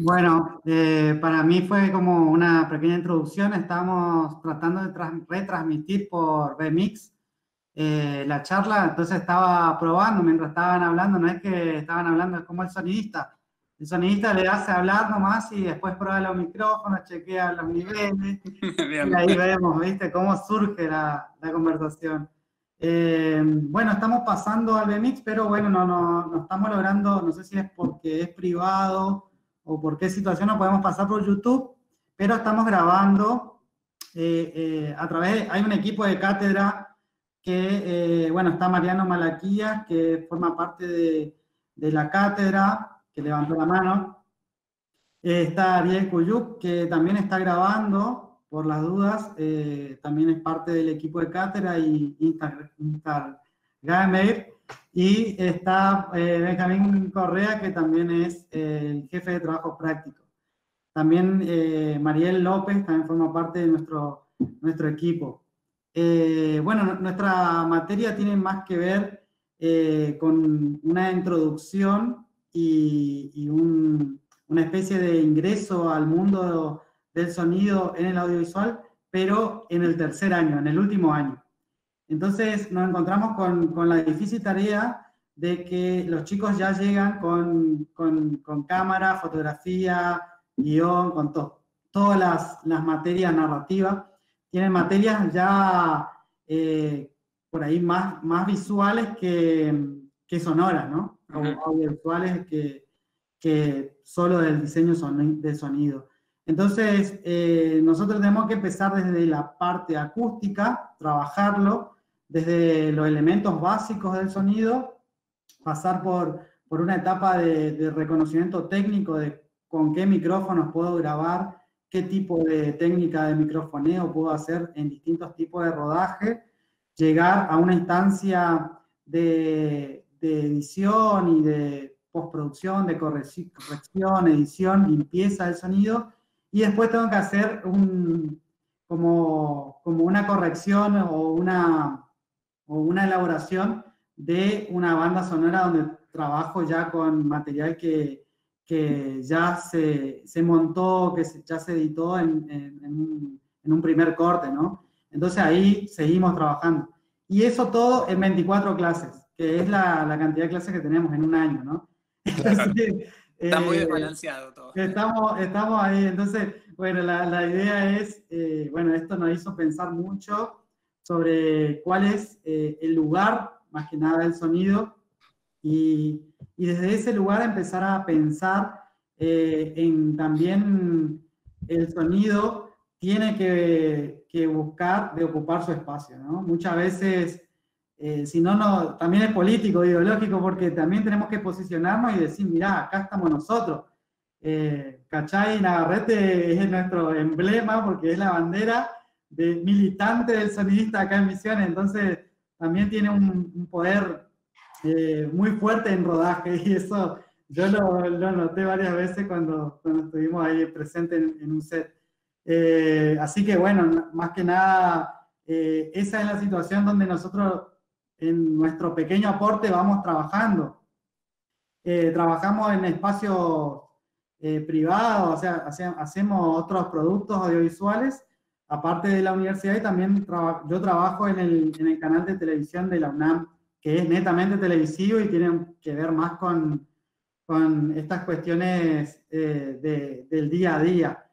Bueno, para mí fue como una pequeña introducción. Estábamos tratando de retransmitir por VMix la charla, entonces estaba probando mientras estaban hablando, no es que estaban hablando, es como el sonidista. El sonidista le hace hablar nomás y después prueba los micrófonos, chequea los niveles y Bien. ahí vemos, ¿viste? Cómo surge la conversación. Bueno, estamos pasando al VMix, pero bueno, no estamos logrando, no sé si es porque es privado o por qué situación no podemos pasar por YouTube, pero estamos grabando a través, hay un equipo de cátedra que, bueno, está Mariano Malaquías, que forma parte de la cátedra, que levantó la mano. Está Ariel Cuyuc, que también está grabando, por las dudas, también es parte del equipo de cátedra y Instagramer. Y está Benjamín Correa, que también es el jefe de trabajo práctico. También Mariel López también forma parte de nuestro equipo. Bueno, nuestra materia tiene más que ver con una introducción y una especie de ingreso al mundo del sonido en el audiovisual, pero en el tercer año, en el último año. Entonces nos encontramos con la difícil tarea de que los chicos ya llegan con cámara, fotografía, guión, con todas las materias narrativas. Tienen materias ya por ahí más visuales que sonoras, ¿no? O Ujú. audiovisuales que solo del diseño de sonido. Entonces, nosotros tenemos que empezar desde la parte acústica, trabajarlo, desde los elementos básicos del sonido, pasar por una etapa de reconocimiento técnico de con qué micrófonos puedo grabar, qué tipo de técnica de microfoneo puedo hacer en distintos tipos de rodaje, llegar a una instancia de edición y de postproducción, de corrección, edición, limpieza del sonido, y después tengo que hacer como una corrección o una elaboración de una banda sonora donde trabajo ya con material que ya se montó, que ya se editó en un primer corte, ¿no? Entonces ahí seguimos trabajando. Y eso todo en 24 clases, que es la cantidad de clases que tenemos en un año, ¿no? Claro. Entonces, Está muy eh, desbalanceado todo. estamos ahí. Entonces, bueno, la idea es, bueno, esto nos hizo pensar mucho sobre cuál es el lugar, más que nada, del sonido, y desde ese lugar empezar a pensar en también el sonido tiene que buscar de ocupar su espacio, ¿no? Muchas veces, si no, también es político, ideológico, porque también tenemos que posicionarnos y decir, mirá, acá estamos nosotros. ¿Cachai? Navarrete es nuestro emblema porque es la bandera militante del sonidista acá en Misiones, entonces también tiene un poder muy fuerte en rodaje y eso yo lo noté varias veces cuando estuvimos ahí presentes en un set. Así que bueno, más que nada, esa es la situación donde nosotros en nuestro pequeño aporte vamos trabajando. Trabajamos en espacios privados, o sea, hacemos otros productos audiovisuales, aparte de la universidad, y también yo trabajo en el canal de televisión de la UNAM, que es netamente televisivo y tiene que ver más con estas cuestiones del día a día.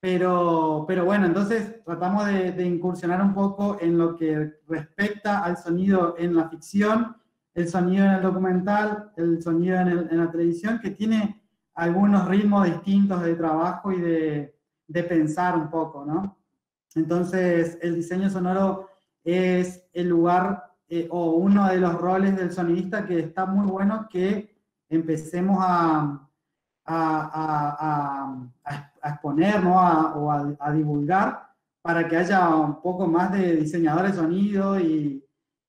Pero bueno, entonces tratamos de incursionar un poco en lo que respecta al sonido en la ficción, el sonido en el documental, el sonido en la televisión, que tiene algunos ritmos distintos de trabajo y de pensar un poco, ¿no? Entonces, el diseño sonoro es el lugar o uno de los roles del sonidista que está muy bueno que empecemos a exponer, ¿no? O a divulgar para que haya un poco más de diseñadores de sonido y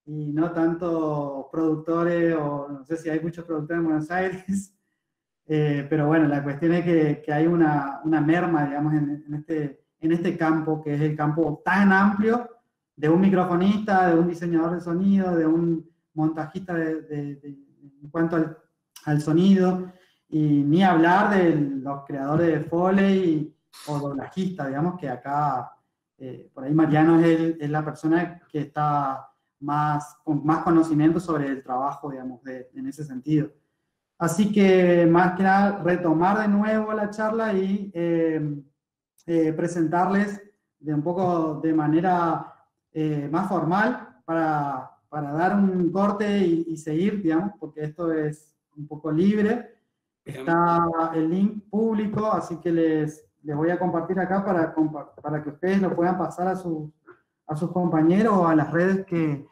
no tanto productores, o no sé si hay muchos productores en Buenos Aires, pero bueno, la cuestión es que hay una merma, digamos, en este campo, que es el campo tan amplio de un microfonista, de un diseñador de sonido, de un montajista en cuanto al sonido. y ni hablar de los creadores de Foley o doblajistas, digamos que acá, por ahí Mariano es la persona que está con más conocimiento sobre el trabajo, digamos, en ese sentido. Así que más que nada retomar de nuevo la charla y presentarles de un poco de manera más formal para dar un corte y seguir, digamos, porque esto es un poco libre. Está el link público, así que les voy a compartir acá para que ustedes lo puedan pasar a sus compañeros o a las redes que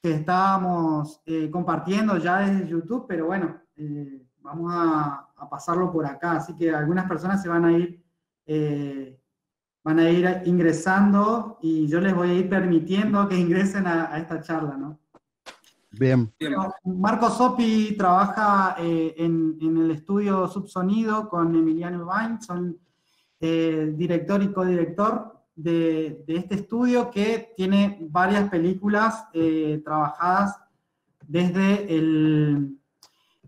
estábamos compartiendo ya desde YouTube, pero bueno, vamos a pasarlo por acá, así que algunas personas se van a ir ingresando y yo les voy a ir permitiendo que ingresen a esta charla, ¿no? Bien. Bueno, Marco Sopi trabaja en el estudio Subsonido con Emiliano Vain, son director y codirector de este estudio que tiene varias películas trabajadas desde el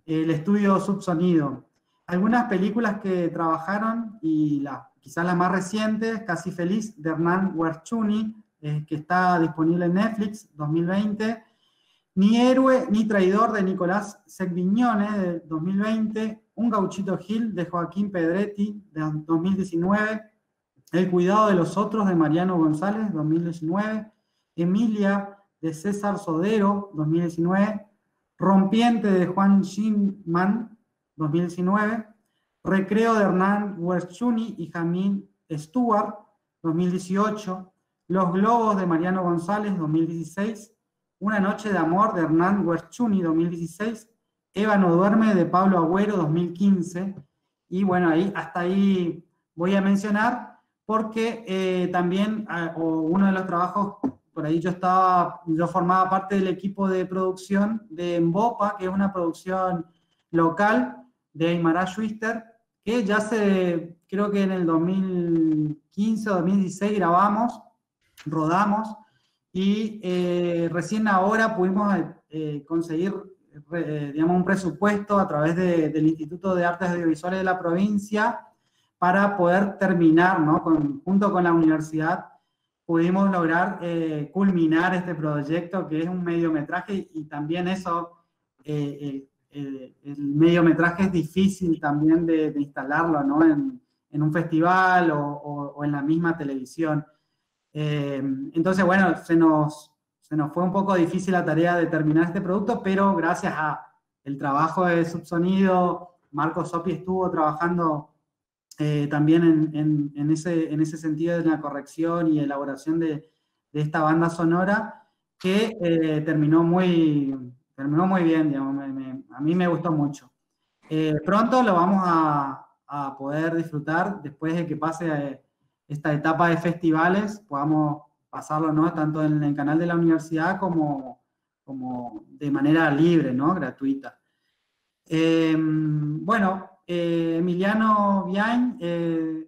estudio Subsonido. Algunas películas que trabajaron, y quizás la más reciente, Casi Feliz, de Hernán Werchuni, que está disponible en Netflix, 2020, Ni héroe ni traidor, de Nicolás Segvignone, de 2020, Un gauchito Gil, de Joaquín Pedretti, de 2019, El cuidado de los otros, de Mariano González, 2019, Emilia, de César Sodero, 2019, Rompiente, de Juan Shinman, 2019, Recreo, de Hernán Werchuni y Jamín Stewart, 2018, Los globos, de Mariano González, 2016, Una noche de amor, de Hernán Werchuni, 2016, Eva no duerme, de Pablo Agüero, 2015, y bueno, hasta ahí voy a mencionar, porque también uno de los trabajos, por ahí yo formaba parte del equipo de producción de Mbopa, que es una producción local de Aymara Schuster, que creo que en el 2015 o 2016 rodamos, y recién ahora pudimos conseguir digamos, un presupuesto a través del Instituto de Artes Audiovisuales de la provincia para poder terminar, ¿no? Junto con la universidad pudimos lograr culminar este proyecto, que es un mediometraje, y también eso, el mediometraje es difícil también de instalarlo, ¿no? En un festival o en la misma televisión. Entonces, bueno, se nos fue un poco difícil la tarea de terminar este producto, pero gracias al trabajo de Subsonido, Marco Sopi estuvo trabajando también en ese sentido de la corrección y elaboración de esta banda sonora, que terminó muy bien, digamos, a mí me gustó mucho. Pronto lo vamos a poder disfrutar después de que pase esta etapa de festivales, podamos pasarlo, ¿no? Tanto en el canal de la universidad como de manera libre, ¿no? Gratuita. Bueno, Emiliano Viain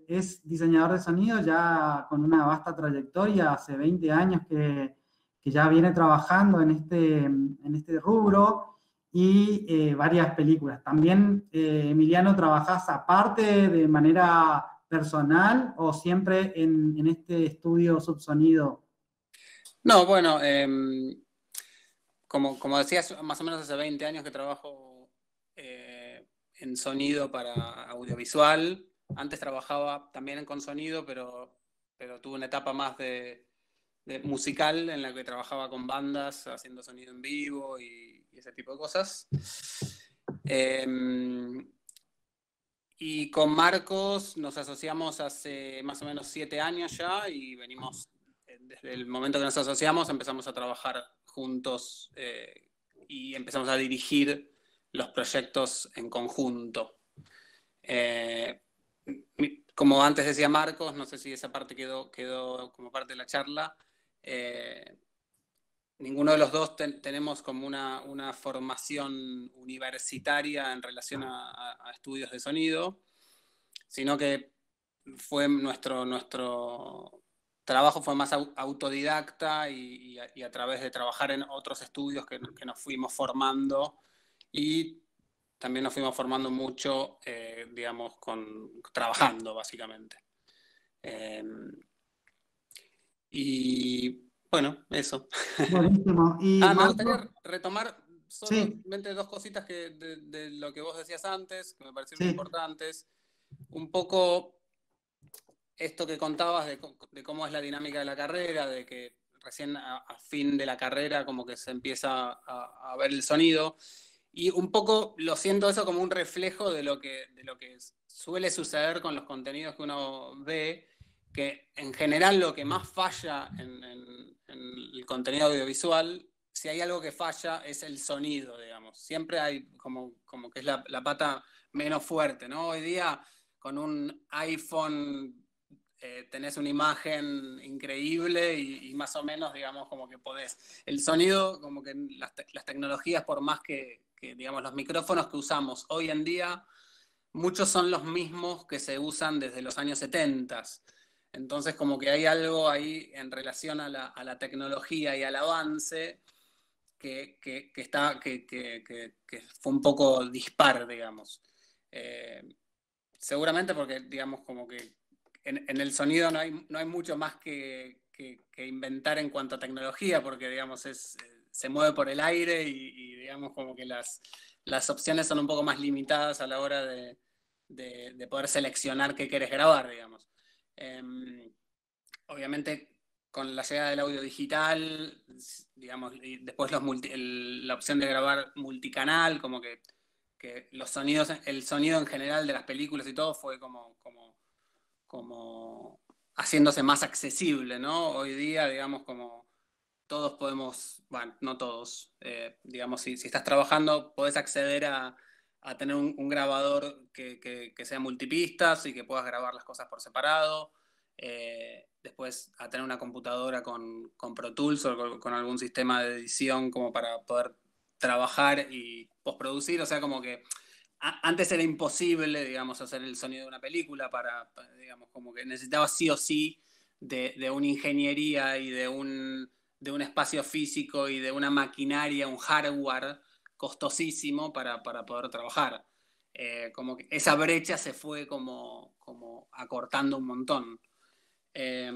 es diseñador de sonido ya con una vasta trayectoria, hace 20 años que ya viene trabajando en este rubro, y varias películas. También, Emiliano, ¿trabajás aparte de manera personal o siempre en este estudio Subsonido? No, bueno, como decías, más o menos hace 20 años que trabajo en sonido para audiovisual. Antes trabajaba también con sonido, pero tuve una etapa más de musical en la que trabajaba con bandas, haciendo sonido en vivo y ese tipo de cosas. Y con Marcos nos asociamos hace más o menos 7 años ya, y venimos, desde el momento que nos asociamos, empezamos a trabajar juntos y empezamos a dirigir los proyectos en conjunto. Como antes decía Marcos, no sé si esa parte quedó como parte de la charla, ninguno de los dos tenemos como una formación universitaria en relación a estudios de sonido, sino que fue nuestro trabajo fue más autodidacta y a través de trabajar en otros estudios que nos fuimos formando, y también nos fuimos formando mucho, digamos, trabajando, básicamente. Y bueno, eso. Buenísimo. Y Me Marco, gustaría retomar sí, solamente dos cositas de lo que vos decías antes, que me parecieron sí, importantes. Un poco esto que contabas de cómo es la dinámica de la carrera, de que recién a fin de la carrera como que se empieza a ver el sonido. Y un poco lo siento eso como un reflejo de lo que suele suceder con los contenidos que uno ve, que en general lo que más falla en el contenido audiovisual, si hay algo que falla, es el sonido, digamos. Siempre hay como que es la pata menos fuerte, ¿no? Hoy día con un iPhone tenés una imagen increíble y más o menos, digamos, como que podés. El sonido, como que las tecnologías, por más que, digamos, los micrófonos que usamos hoy en día, muchos son los mismos que se usan desde los años 70. Entonces, como que hay algo ahí en relación a la tecnología y al avance que fue un poco dispar, digamos. Seguramente porque, digamos, como que en el sonido no hay mucho más que inventar en cuanto a tecnología, porque, digamos, se mueve por el aire y, digamos, como que las opciones son un poco más limitadas a la hora de poder seleccionar qué querés grabar, digamos. Obviamente, con la llegada del audio digital, digamos, y después la opción de grabar multicanal, como que los sonidos, el sonido en general de las películas y todo fue como haciéndose más accesible, ¿no? Hoy día, digamos, como todos podemos, bueno, no todos, digamos, si estás trabajando, podés acceder a tener un grabador que sea multipistas y que puedas grabar las cosas por separado. Después a tener una computadora con Pro Tools o con algún sistema de edición como para poder trabajar y postproducir, o sea, como que antes era imposible, digamos, hacer el sonido de una película digamos, como que necesitaba sí o sí de una ingeniería y de un espacio físico y de una maquinaria, un hardware costosísimo para poder trabajar. Como que esa brecha se fue como acortando un montón. Eh,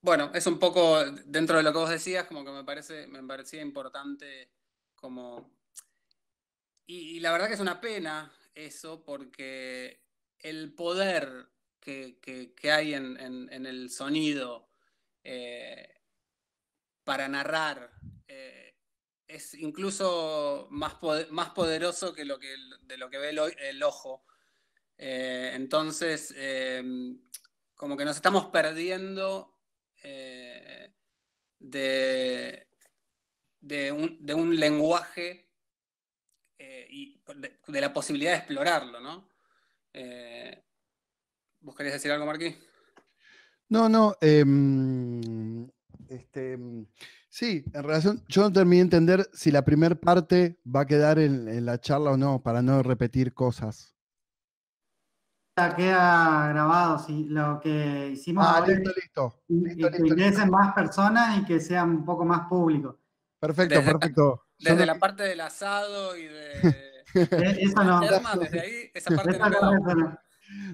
bueno, es un poco dentro de lo que vos decías, como que me parecía importante como y la verdad que es una pena eso, porque el poder que hay en el sonido eh, para narrar es incluso más poderoso de lo que ve el ojo. Entonces, como que nos estamos perdiendo eh, de, de un lenguaje y de la posibilidad de explorarlo, ¿no? ¿Vos querés decir algo, Marquí? No, no. Sí, en relación, yo no terminé de entender si la primera parte va a quedar en la charla o no, para no repetir cosas. queda grabado, sí. Lo que hicimos ahora Listo, es listo. Listo, que listo, listo. ingresen más personas y que sea un poco más público. Perfecto, Desde, perfecto. Yo desde no, la parte del asado y Eso las no, termas, desde ahí, esa parte no esa quedó. cosa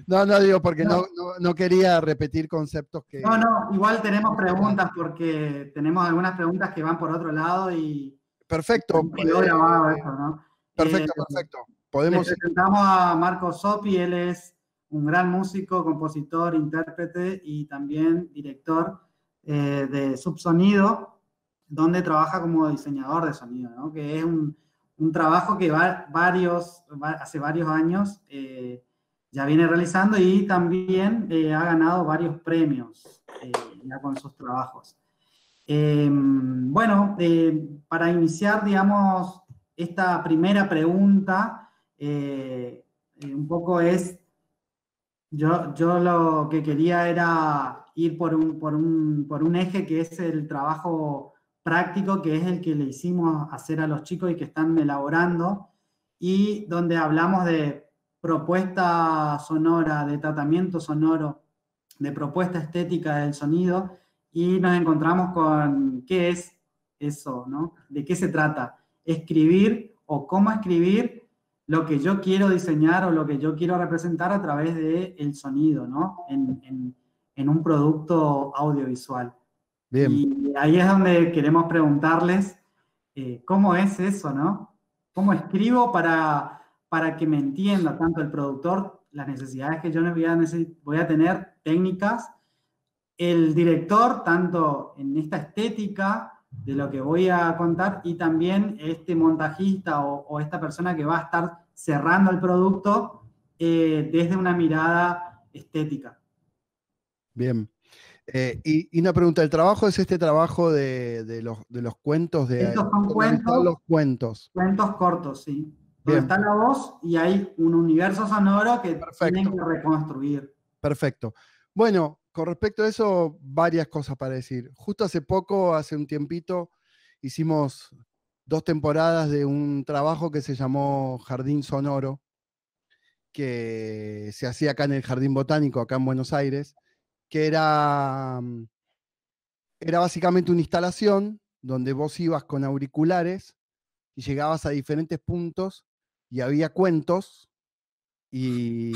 no. no digo porque No, no quería repetir conceptos que. no, igual tenemos preguntas porque tenemos algunas preguntas que van por otro lado y Perfecto, quedó grabado eso, ¿no? Eh, perfecto, perfecto. Les Podemos. presentamos a Marco Sopi, él es un gran músico, compositor, intérprete y también director de Subsonido, donde trabaja como diseñador de sonido, ¿no? Que es un trabajo que hace varios años ya viene realizando y también ha ganado varios premios ya con sus trabajos. Bueno, para iniciar, digamos, esta primera pregunta, un poco es, yo lo que quería era ir por un eje que es el trabajo práctico, que es el que le hicimos hacer a los chicos y que están elaborando, y donde hablamos de propuesta sonora, de tratamiento sonoro, de propuesta estética del sonido, y nos encontramos con qué es eso, ¿no? ¿De qué se trata? Escribir o cómo escribir lo que yo quiero diseñar o lo que yo quiero representar a través del sonido, ¿no? En un producto audiovisual. Bien, Y ahí es donde queremos preguntarles cómo es eso, ¿no? ¿Cómo escribo para que me entienda tanto el productor, las necesidades que yo voy a tener, técnicas, el director, tanto en esta estética de lo que voy a contar, y también este montajista o esta persona que va a estar cerrando el producto desde una mirada estética? bien. Y una pregunta, ¿el trabajo es este trabajo de los cuentos, de Estos son sonorizar cuentos los cuentos? Cuentos cortos, sí. Donde Bien, está la voz y hay un universo sonoro que tienen perfecto, que reconstruir. perfecto. Bueno, con respecto a eso, varias cosas para decir. Justo hace poco, hace un tiempito, hicimos 2 temporadas de un trabajo que se llamó Jardín Sonoro, que se hacía acá en el Jardín Botánico, acá en Buenos Aires, que era básicamente una instalación donde vos ibas con auriculares y llegabas a diferentes puntos y había cuentos y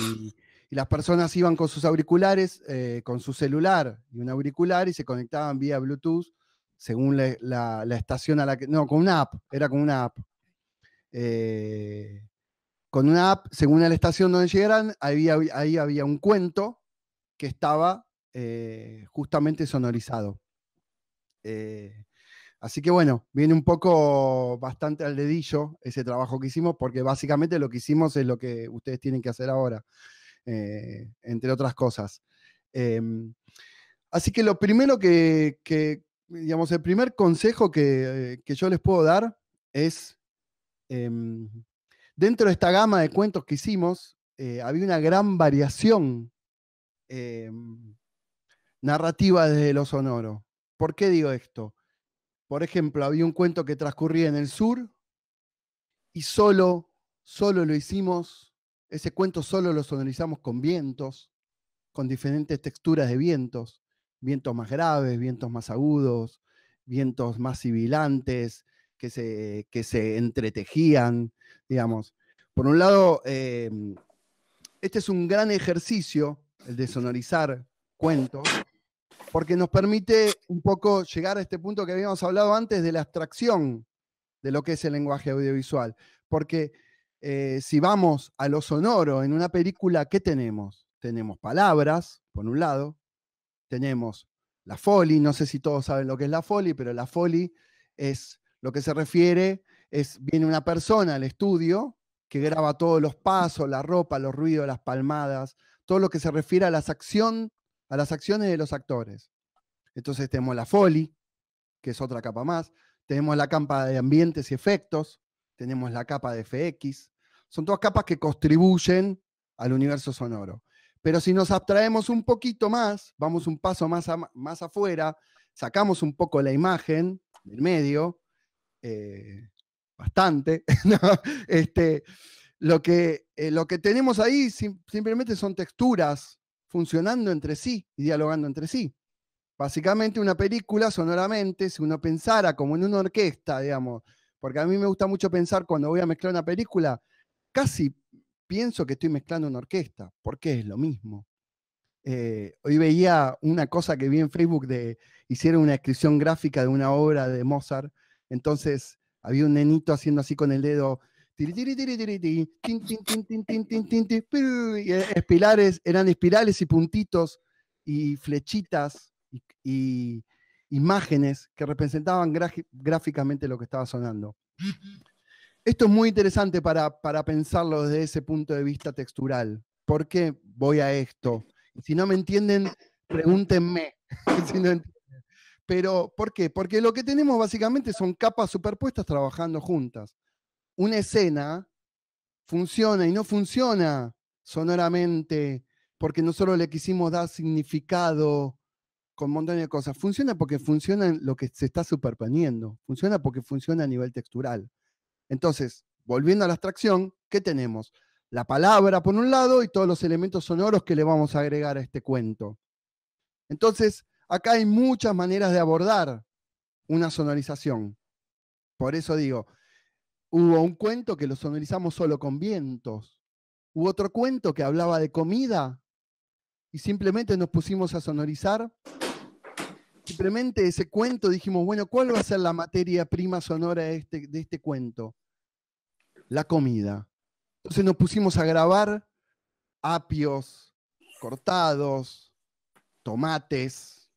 las personas iban con sus auriculares, con su celular y un auricular y se conectaban vía Bluetooth según la estación a la que... No, con una app, era con una app. Con una app, según la estación donde llegaran, ahí había un cuento que estaba justamente sonorizado. Eh, Así que bueno, viene un poco bastante al dedillo ese trabajo que hicimos, porque básicamente lo que hicimos es lo que ustedes tienen que hacer ahora, entre otras cosas. Eh, Así que lo primero digamos, el primer consejo que yo les puedo dar es, eh, dentro de esta gama de cuentos que hicimos, había una gran variación eh, narrativa desde lo sonoro. ¿Por qué digo esto? Por ejemplo, había un cuento que transcurría en el sur y solo lo hicimos, ese cuento solo lo sonorizamos con vientos, con diferentes texturas de vientos, vientos más graves, vientos más agudos, vientos más sibilantes, que se entretejían, digamos. Por un lado, este es un gran ejercicio, el de sonorizar cuentos, porque nos permite un poco llegar a este punto que habíamos hablado antes de la abstracción de lo que es el lenguaje audiovisual. Porque si vamos a lo sonoro en una película, ¿qué tenemos? Tenemos palabras, por un lado, tenemos la Foley, no sé si todos saben lo que es la Foley, pero la Foley es lo que se refiere, viene una persona al estudio que graba todos los pasos, la ropa, los ruidos, las palmadas, todo lo que se refiere a a las acciones de los actores. Entonces tenemos la Foley, que es otra capa más. Tenemos la capa de ambientes y efectos, tenemos la capa de FX. Son todas capas que contribuyen al universo sonoro. Pero si nos abstraemos un poquito más, vamos un paso más afuera, sacamos un poco la imagen del medio, bastante, ¿no? Lo que tenemos ahí simplemente son texturas funcionando entre sí y dialogando entre sí. Básicamente una película sonoramente, si uno pensara como en una orquesta, digamos, porque a mí me gusta mucho pensar cuando voy a mezclar una película, casi pienso que estoy mezclando una orquesta, porque es lo mismo. Hoy veía una cosa que vi en Facebook hicieron una descripción gráfica de una obra de Mozart, entonces había un nenito haciendo así con el dedo, tiri, tiri, tiri, tiri, tiri, tin, tin, tin, tin, tin, tin, tin, tin, y eran espirales y puntitos y flechitas y imágenes que representaban gráficamente lo que estaba sonando. Esto es muy interesante para pensarlo desde ese punto de vista textural. ¿Por qué voy a esto? Si no me entienden, pregúntenme. Si no Pero, ¿por qué? Porque lo que tenemos básicamente son capas superpuestas trabajando juntas. Una escena funciona y no funciona sonoramente porque nosotros le quisimos dar significado con un montón de cosas. Funciona porque funciona en lo que se está superponiendo. Funciona porque funciona a nivel textural. Entonces, volviendo a la abstracción, ¿qué tenemos? La palabra por un lado y todos los elementos sonoros que le vamos a agregar a este cuento. Entonces, acá hay muchas maneras de abordar una sonorización. Por eso digo, hubo un cuento que lo sonorizamos solo con vientos. Hubo otro cuento que hablaba de comida y simplemente nos pusimos a sonorizar. Simplemente ese cuento dijimos, bueno, ¿cuál va a ser la materia prima sonora de este cuento? La comida. Entonces nos pusimos a grabar apios cortados, tomates,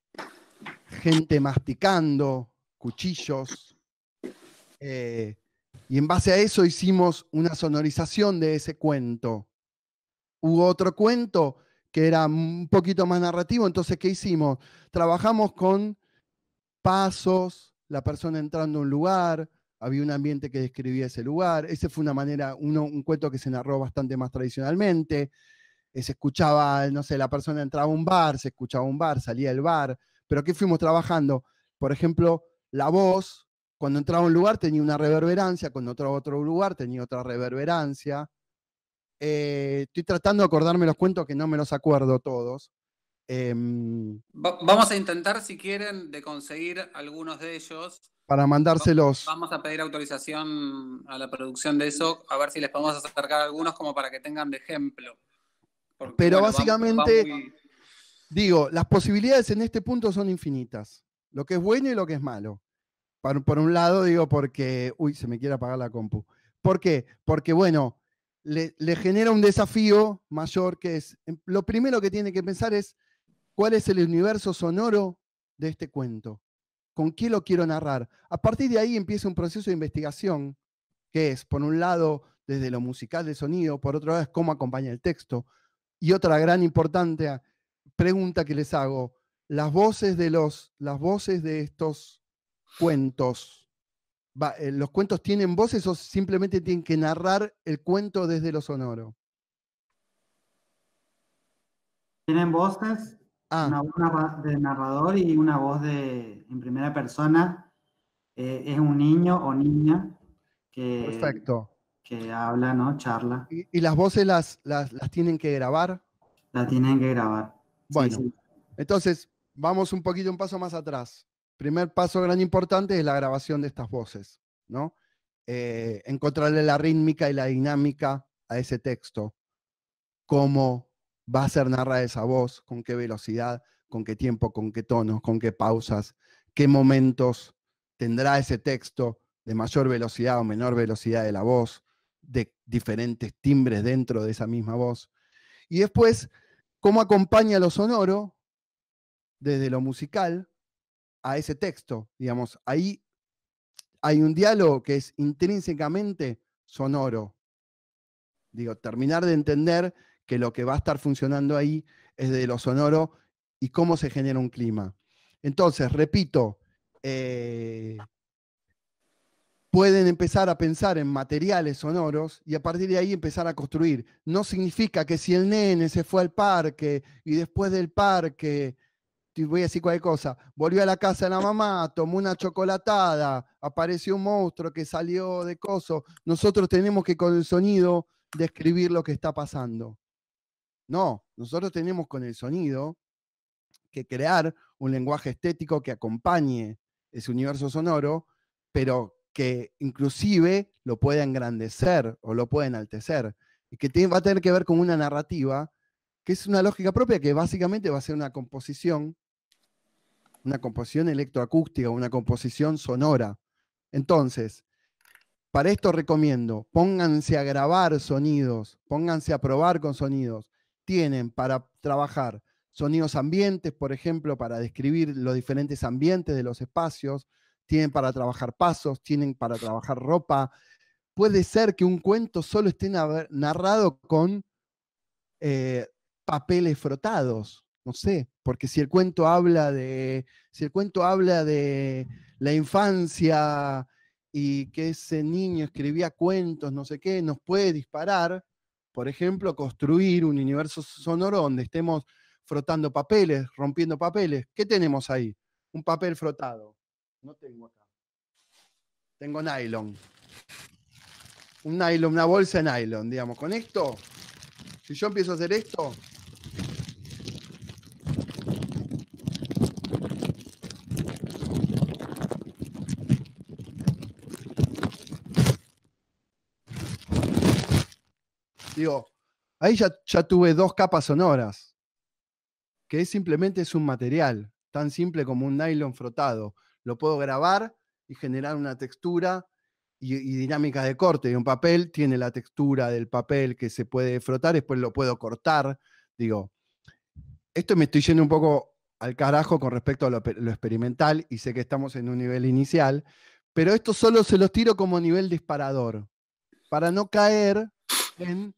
gente masticando, cuchillos. Y en base a eso hicimos una sonorización de ese cuento. Hubo otro cuento que era un poquito más narrativo, entonces ¿qué hicimos? Trabajamos con pasos, la persona entrando a un lugar, había un ambiente que describía ese lugar. Ese fue una manera, un cuento que se narró bastante más tradicionalmente. Se escuchaba, no sé, la persona entraba a un bar, se escuchaba un bar, salía del bar. Pero ¿qué fuimos trabajando? Por ejemplo, la voz, cuando entraba a un lugar tenía una reverberancia, cuando entraba a otro lugar tenía otra reverberancia. Estoy tratando de acordarme los cuentos que no me los acuerdo todos. Vamos a intentar, si quieren, de conseguir algunos de ellos. Para mandárselos. Vamos a pedir autorización a la producción de eso, a ver si les podemos acercar algunos como para que tengan de ejemplo. Porque, pero bueno, básicamente, digo, las posibilidades en este punto son infinitas. Lo que es bueno y lo que es malo. Por un lado, digo, porque... Uy, se me quiere apagar la compu. ¿Por qué? Porque, bueno, le genera un desafío mayor que es... Lo primero que tiene que pensar es cuál es el universo sonoro de este cuento. ¿Con qué lo quiero narrar? A partir de ahí empieza un proceso de investigación, que es, por un lado, desde lo musical de sonido, por otro lado, es cómo acompaña el texto. Y otra gran importante pregunta que les hago, las voces de estos cuentos, ¿los cuentos tienen voces o simplemente tienen que narrar el cuento desde lo sonoro? Tienen voces, una voz de narrador y una voz en primera persona. Es un niño o niña Perfecto. Que habla, ¿no? Charla. ¿Y las voces las tienen que grabar? La tienen que grabar. Bueno, sí. Entonces vamos un paso más atrás. Primer paso gran importante es la grabación de estas voces, ¿no? Encontrarle la rítmica y la dinámica a ese texto. Cómo va a ser narrada esa voz, con qué velocidad, con qué tiempo, con qué tonos, con qué pausas, qué momentos tendrá ese texto de mayor velocidad o menor velocidad de la voz, de diferentes timbres dentro de esa misma voz. Y después, cómo acompaña lo sonoro desde lo musical a ese texto. Digamos, ahí hay un diálogo que es intrínsecamente sonoro. Digo, terminar de entender que lo que va a estar funcionando ahí es de lo sonoro y cómo se genera un clima. Entonces, repito, pueden empezar a pensar en materiales sonoros y a partir de ahí empezar a construir. No significa que si el nene se fue al parque y después del parque, voy a decir cualquier cosa, volvió a la casa de la mamá, tomó una chocolatada, apareció un monstruo que salió de coso, nosotros tenemos que con el sonido describir lo que está pasando. No, nosotros tenemos con el sonido que crear un lenguaje estético que acompañe ese universo sonoro, pero que inclusive lo pueda engrandecer o lo pueda enaltecer, y que va a tener que ver con una narrativa, que es una lógica propia que básicamente va a ser una composición electroacústica, una composición sonora. Entonces, para esto recomiendo, pónganse a grabar sonidos, pónganse a probar con sonidos. Tienen para trabajar sonidos ambientes, por ejemplo, para describir los diferentes ambientes de los espacios. Tienen para trabajar pasos, tienen para trabajar ropa. Puede ser que un cuento solo esté narrado con papeles frotados. No sé, porque si el cuento habla de la infancia y que ese niño escribía cuentos, no sé qué, nos puede disparar, por ejemplo, construir un universo sonoro donde estemos frotando papeles, rompiendo papeles. ¿Qué tenemos ahí? Un papel frotado. No tengo acá. Tengo nylon. Un nylon, una bolsa de nylon, digamos. Con esto, si yo empiezo a hacer esto, Digo, ahí ya tuve 2 capas sonoras, que simplemente es un material, tan simple como un nylon frotado. Lo puedo grabar y generar una textura y dinámica de corte. Y un papel tiene la textura del papel que se puede frotar, después lo puedo cortar. Digo, esto me estoy yendo un poco al carajo con respecto a lo experimental y sé que estamos en un nivel inicial, pero esto solo se los tiro como nivel disparador, para no caer en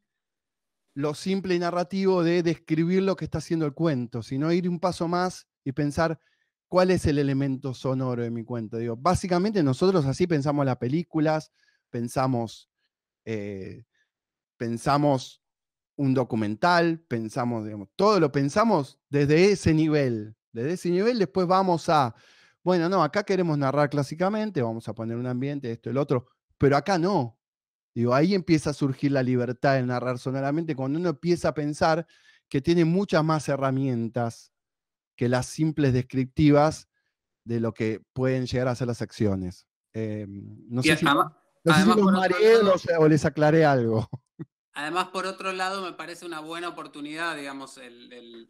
lo simple y narrativo de describir lo que está haciendo el cuento, sino ir un paso más y pensar cuál es el elemento sonoro de mi cuento. Digo, básicamente nosotros así pensamos las películas, pensamos, pensamos un documental, pensamos, digamos, todo lo pensamos desde ese nivel. Desde ese nivel después vamos a, bueno, no, acá queremos narrar clásicamente, vamos a poner un ambiente, esto, el otro, pero acá no. Digo, ahí empieza a surgir la libertad de narrar sonoramente cuando uno empieza a pensar que tiene muchas más herramientas que las simples descriptivas de lo que pueden llegar a ser las acciones. No sé si además, los por mareé otro lado, o les aclaré algo. además, por otro lado, me parece una buena oportunidad, digamos, el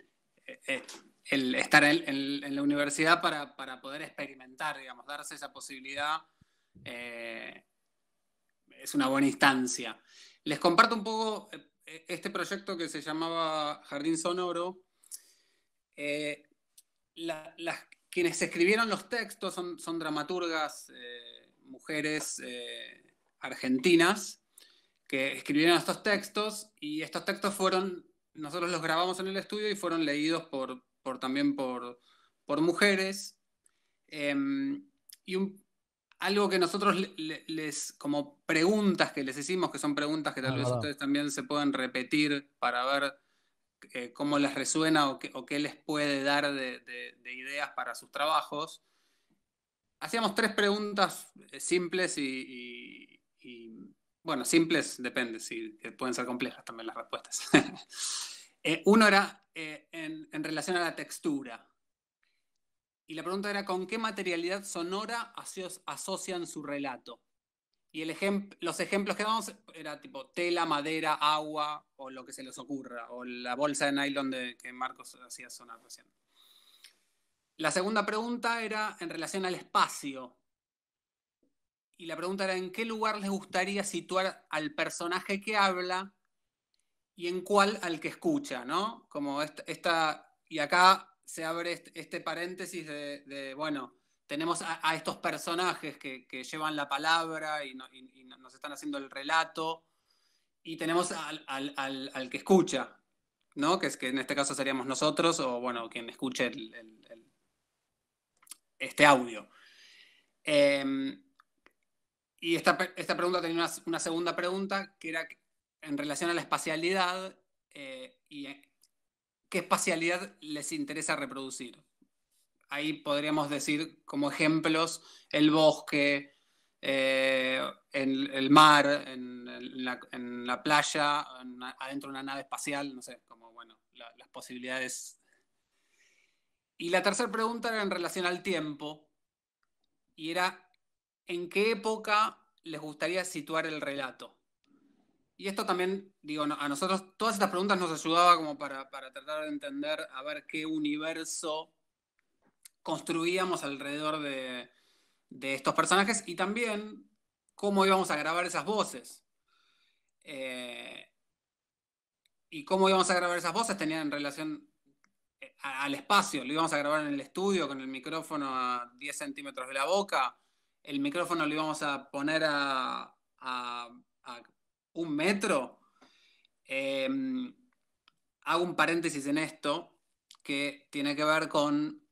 estar en la universidad para poder experimentar, digamos, darse esa posibilidad. Es una buena instancia. Les comparto un poco este proyecto que se llamaba Jardín Sonoro. Quienes escribieron los textos son dramaturgas, mujeres argentinas, que escribieron estos textos, y estos textos nosotros los grabamos en el estudio y fueron leídos también por mujeres. Y algo que nosotros como preguntas que les hicimos, que son preguntas que tal vez ustedes también se pueden repetir para ver cómo les resuena o qué les puede dar de ideas para sus trabajos. Hacíamos 3 preguntas simples bueno, simples depende, pueden ser complejas también las respuestas. Uno era en relación a la textura. Y la pregunta era, ¿con qué materialidad sonora asocian su relato? Y los ejemplos que damos era tipo tela, madera, agua, o lo que se les ocurra, o la bolsa de nylon que Marcos hacía sonar recién. La segunda pregunta era en relación al espacio. Y la pregunta era, ¿en qué lugar les gustaría situar al personaje que habla y en cuál al que escucha, ¿no? Como y acá se abre este paréntesis bueno, tenemos a estos personajes que llevan la palabra y nos están haciendo el relato, y tenemos al que escucha, ¿no? Que en este caso seríamos nosotros, o bueno, quien escuche este audio. Y esta pregunta tenía una segunda pregunta, que era en relación a la espacialidad, y qué espacialidad les interesa reproducir. Ahí podríamos decir como ejemplos el bosque, el mar, en la playa, adentro de una nave espacial, no sé, como bueno, las posibilidades. Y la tercera pregunta era en relación al tiempo, y era ¿en qué época les gustaría situar el relato? Y esto también, digo, a nosotros todas estas preguntas nos ayudaba como para tratar de entender a ver qué universo construíamos alrededor de estos personajes, y también cómo íbamos a grabar esas voces. Y cómo íbamos a grabar esas voces tenía en relación al espacio. Lo íbamos a grabar en el estudio con el micrófono a 10 centímetros de la boca. El micrófono lo íbamos a poner a 1 metro. Hago un paréntesis en esto que tiene que ver con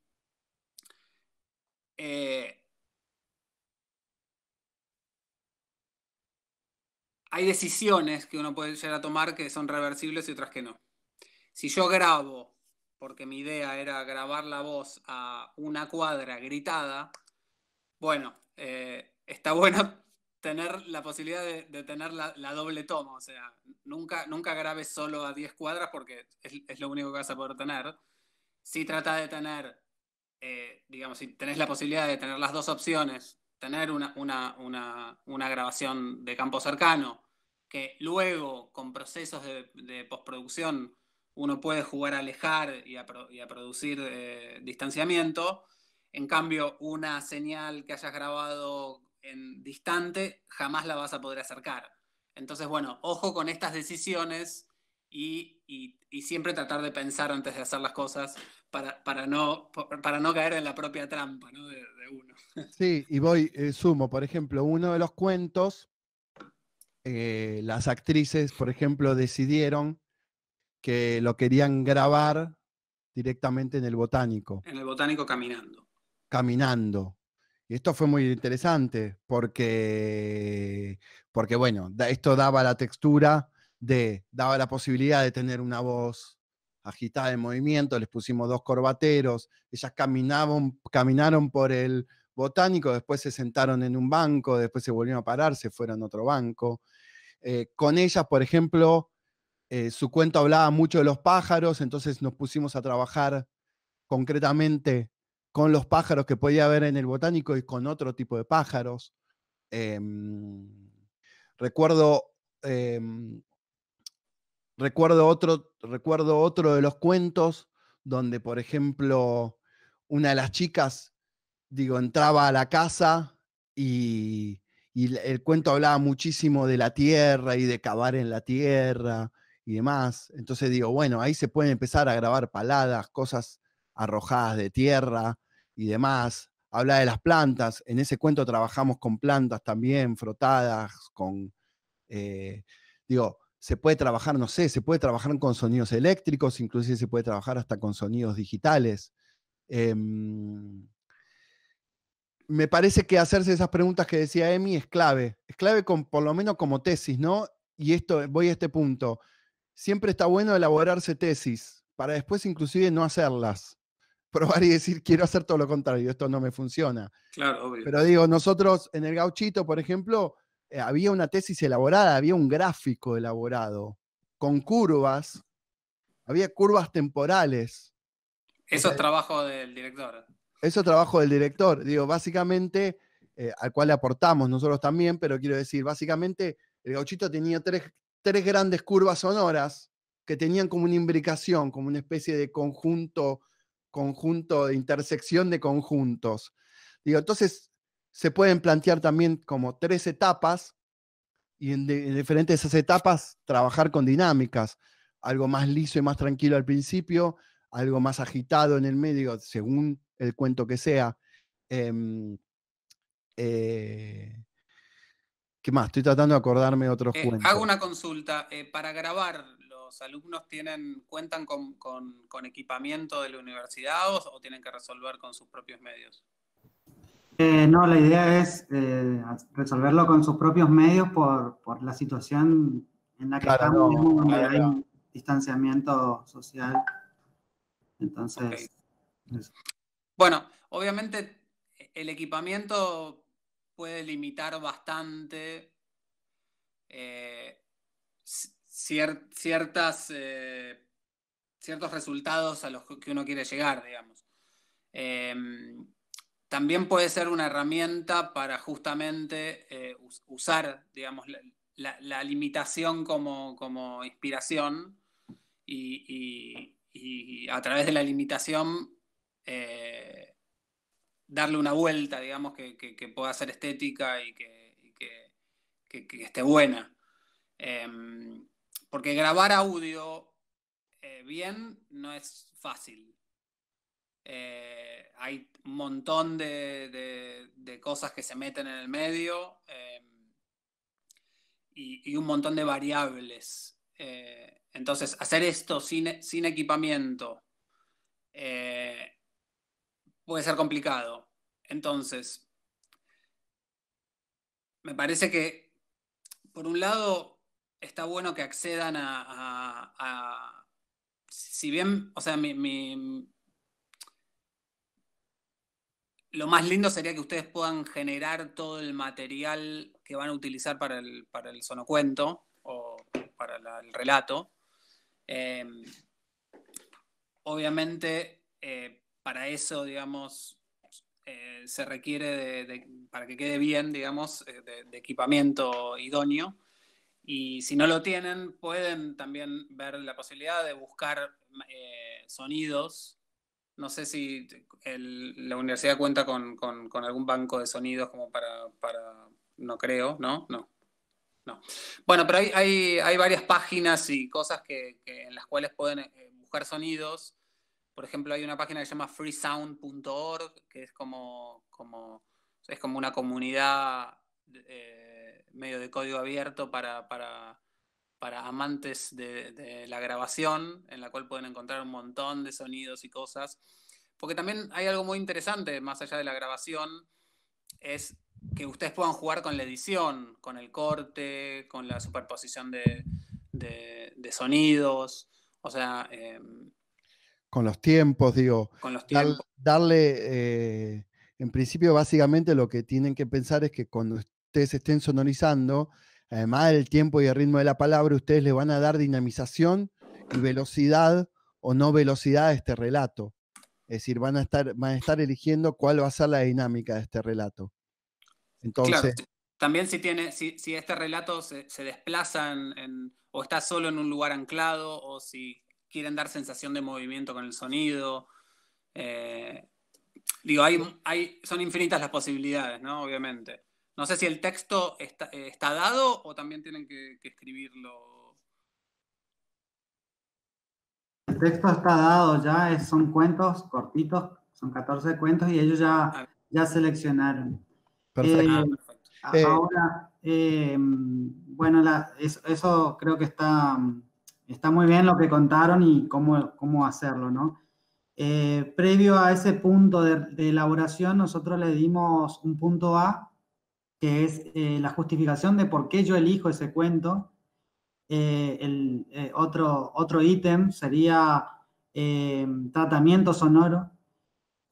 hay decisiones que uno puede llegar a tomar que son reversibles y otras que no. Si yo grabo, porque mi idea era grabar la voz a 1 cuadra gritada, bueno, está bueno tener la posibilidad de tener la doble toma. O sea, nunca grabes solo a 10 cuadras porque es lo único que vas a poder tener. Si trata de tener, digamos, si tenés la posibilidad de tener las 2 opciones, tener una grabación de campo cercano que luego con procesos de postproducción uno puede jugar a alejar y a producir distanciamiento. En cambio, una señal que hayas grabado en distante jamás la vas a poder acercar. Entonces, bueno, ojo con estas decisiones y siempre tratar de pensar antes de hacer las cosas para no caer en la propia trampa, ¿no? de uno. Sí, y sumo, por ejemplo, uno de los cuentos, las actrices, por ejemplo, decidieron que lo querían grabar directamente en el Botánico, En el Botánico caminando. caminando. Y esto fue muy interesante porque bueno, esto daba la textura daba la posibilidad de tener una voz agitada en movimiento, les pusimos 2 corbateros, ellas caminaron por el Botánico, después se sentaron en un banco, después se volvieron a parar, se fueron a otro banco. Con ellas, por ejemplo, su cuento hablaba mucho de los pájaros, entonces nos pusimos a trabajar concretamente con los pájaros que podía haber en el Botánico y con otro tipo de pájaros. Recuerdo, recuerdo otro de los cuentos donde, por ejemplo, una de las chicas, entraba a la casa y el cuento hablaba muchísimo de la tierra y de cavar en la tierra y demás. Entonces bueno, ahí se pueden empezar a grabar paladas, cosas arrojadas de tierra y demás. Habla de las plantas. En ese cuento trabajamos con plantas también, frotadas, se puede trabajar, no sé, se puede trabajar con sonidos eléctricos, inclusive se puede trabajar hasta con sonidos digitales. Me parece que hacerse esas preguntas que decía Emi es clave por lo menos como tesis, ¿no? Y voy a este punto. Siempre está bueno elaborarse tesis, para después inclusive no hacerlas. Probar y decir, quiero hacer todo lo contrario, esto no me funciona. Claro, obvio. Pero nosotros en el Gauchito, por ejemplo, había una tesis elaborada, había un gráfico elaborado, con curvas, había curvas temporales. Eso es trabajo del director. Eso es trabajo del director. Básicamente, al cual le aportamos nosotros también, pero quiero decir, básicamente, el Gauchito tenía tres grandes curvas sonoras que tenían como una imbricación, como una especie de conjunto de intersección de conjuntos. Entonces, se pueden plantear también como 3 etapas y en diferentes de esas etapas trabajar con dinámicas. Algo más liso y más tranquilo al principio, algo más agitado en el medio, según el cuento que sea. ¿Qué más? Estoy tratando de acordarme de otros cuentos. Hago una consulta. Para grabar, ¿los alumnos cuentan con equipamiento de la universidad o tienen que resolver con sus propios medios? No, la idea es resolverlo con sus propios medios por la situación en la que estamos, donde hay distanciamiento social. Entonces, okay. Bueno, obviamente el equipamiento puede limitar bastante ciertos resultados a los que uno quiere llegar, digamos. También puede ser una herramienta para justamente usar, digamos, la limitación como inspiración y a través de la limitación darle una vuelta, digamos, que pueda ser estética y que esté buena. Porque grabar audio bien no es fácil. Hay un montón de cosas que se meten en el medio y un montón de variables. Entonces, hacer esto sin equipamiento puede ser complicado. Entonces, me parece que, por un lado, está bueno que accedan a si bien, o sea, lo más lindo sería que ustedes puedan generar todo el material que van a utilizar para el sonocuento o para el relato. Obviamente, para eso, digamos, se requiere para que quede bien, digamos, de equipamiento idóneo. Y si no lo tienen, pueden también ver la posibilidad de buscar sonidos. No sé si la universidad cuenta con algún banco de sonidos como para... No creo, ¿no? No. Bueno, pero hay varias páginas y cosas en las cuales pueden buscar sonidos. Por ejemplo, hay una página que se llama freesound.org, que es como una comunidad medio de código abierto para amantes de la grabación, en la cual pueden encontrar un montón de sonidos y cosas. Porque también hay algo muy interesante, más allá de la grabación, es que ustedes puedan jugar con la edición, con el corte, con la superposición de sonidos, o sea... con los tiempos, digo, con los tiempos. darle, en principio, básicamente lo que tienen que pensar es que cuando ustedes estén sonorizando, además del tiempo y el ritmo de la palabra, ustedes le van a dar dinamización y velocidad o no velocidad a este relato. Es decir, van a estar eligiendo cuál va a ser la dinámica de este relato. Entonces, claro, también si este relato se desplaza o está solo en un lugar anclado, o si quieren dar sensación de movimiento con el sonido. Digo, son infinitas las posibilidades, ¿no? Obviamente. No sé si el texto está dado o también tienen que escribirlo. El texto está dado ya, son cuentos cortitos, son 14 cuentos y ellos ya seleccionaron. perfecto. Perfecto. Ahora, bueno, eso creo que está muy bien lo que contaron y cómo hacerlo, ¿no? Previo a ese punto de elaboración, nosotros le dimos un punto A, que es la justificación de por qué yo elijo ese cuento. Otro ítem sería tratamiento sonoro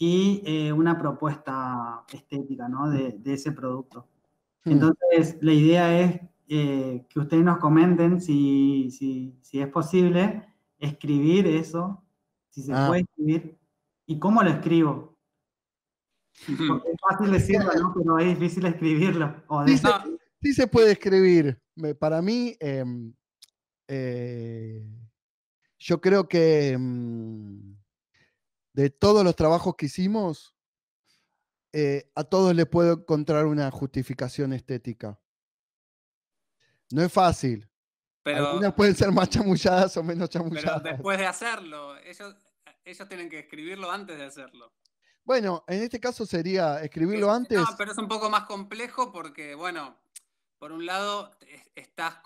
y una propuesta estética, ¿no? de ese producto. Entonces, la idea es que ustedes nos comenten si es posible escribir eso, si se puede escribir, y cómo lo escribo. Porque es fácil decirlo, ¿no? Pero es difícil escribirlo. Sí se puede escribir. Para mí, yo creo que de todos los trabajos que hicimos, a todos les puedo encontrar una justificación estética. No es fácil. Pero, algunas pueden ser más chamulladas o menos chamulladas. Pero después de hacerlo, ellos tienen que escribirlo antes de hacerlo. Bueno, en este caso sería escribirlo antes. No, pero es un poco más complejo porque, bueno, por un lado, está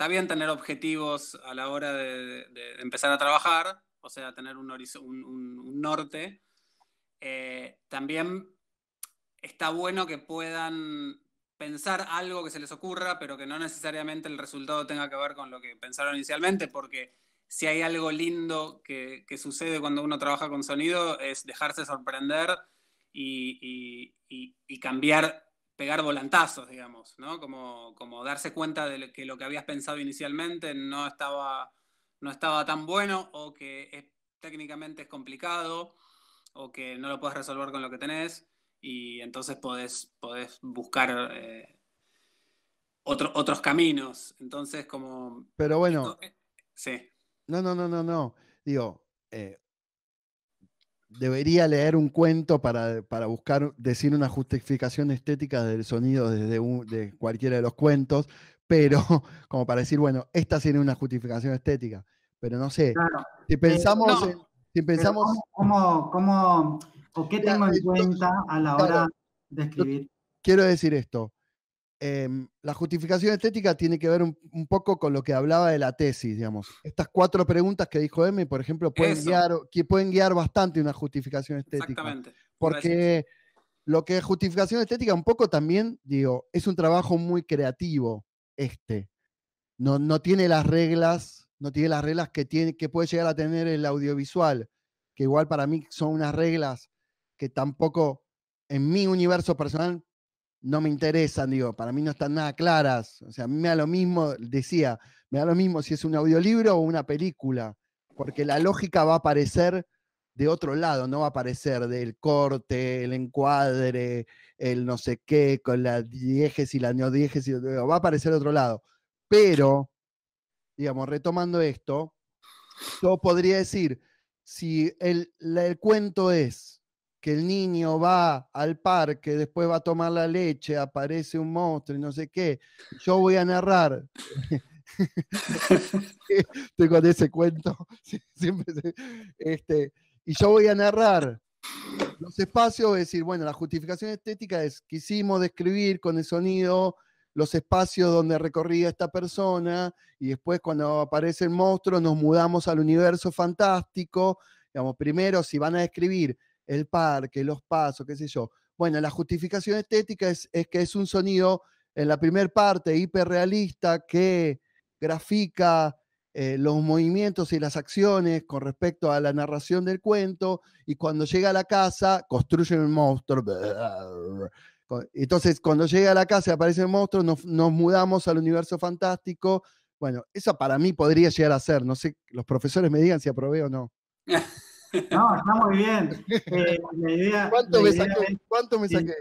bien tener objetivos a la hora de empezar a trabajar, o sea, tener un norte. También está bueno que puedan pensar algo que se les ocurra, pero que no necesariamente el resultado tenga que ver con lo que pensaron inicialmente, porque si hay algo lindo que sucede cuando uno trabaja con sonido es dejarse sorprender y cambiar, pegar volantazos, digamos, ¿no? Como darse cuenta de que lo que habías pensado inicialmente no estaba tan bueno, o que técnicamente es complicado, o que no lo puedes resolver con lo que tenés, y entonces podés buscar otros caminos. Entonces, como... Pero bueno, sí. No. Digo, debería leer un cuento para buscar, decir una justificación estética del sonido de cualquiera de los cuentos, pero como para decir, bueno, esta tiene una justificación estética. Pero no sé, claro. si pensamos... ¿O qué tengo en cuenta a la hora de escribir? Quiero decir esto. La justificación estética tiene que ver un poco con lo que hablaba de la tesis, digamos. Estas 4 preguntas que dijo Emi, por ejemplo, pueden guiar bastante una justificación estética. Exactamente. Porque lo que es justificación estética un poco también, digo, es un trabajo muy creativo No tiene las reglas, que puede llegar a tener el audiovisual, que igual para mí son unas reglas que tampoco en mi universo personal no me interesan, digo, para mí no están nada claras. O sea, a mí me da lo mismo, me da lo mismo si es un audiolibro o una película, porque la lógica va a aparecer de otro lado, no va a aparecer del corte, el encuadre, el no sé qué, con la diégesis, la neodiégesis, va a aparecer de otro lado. Pero, digamos, retomando esto, yo podría decir, si el cuento es que el niño va al parque, después va a tomar la leche, aparece un monstruo y no sé qué, yo voy a narrar. Estoy con ese cuento, siempre, y yo voy a narrar los espacios, voy a decir, bueno, la justificación estética es, quisimos describir con el sonido los espacios donde recorría esta persona, y después cuando aparece el monstruo nos mudamos al universo fantástico. Digamos, primero, si van a describir el parque, los pasos, qué sé yo. Bueno, la justificación estética es que es un sonido en la primera parte hiperrealista que grafica los movimientos y las acciones con respecto a la narración del cuento, y cuando llega a la casa construyen un monstruo. Entonces, cuando llega a la casa y aparece el monstruo, nos mudamos al universo fantástico. Bueno, eso para mí podría llegar a ser. No sé, los profesores me digan si aprobé o no. No, está muy bien. La idea, ¿Cuánto la me idea saqué? es, ¿Cuánto me sí, saqué?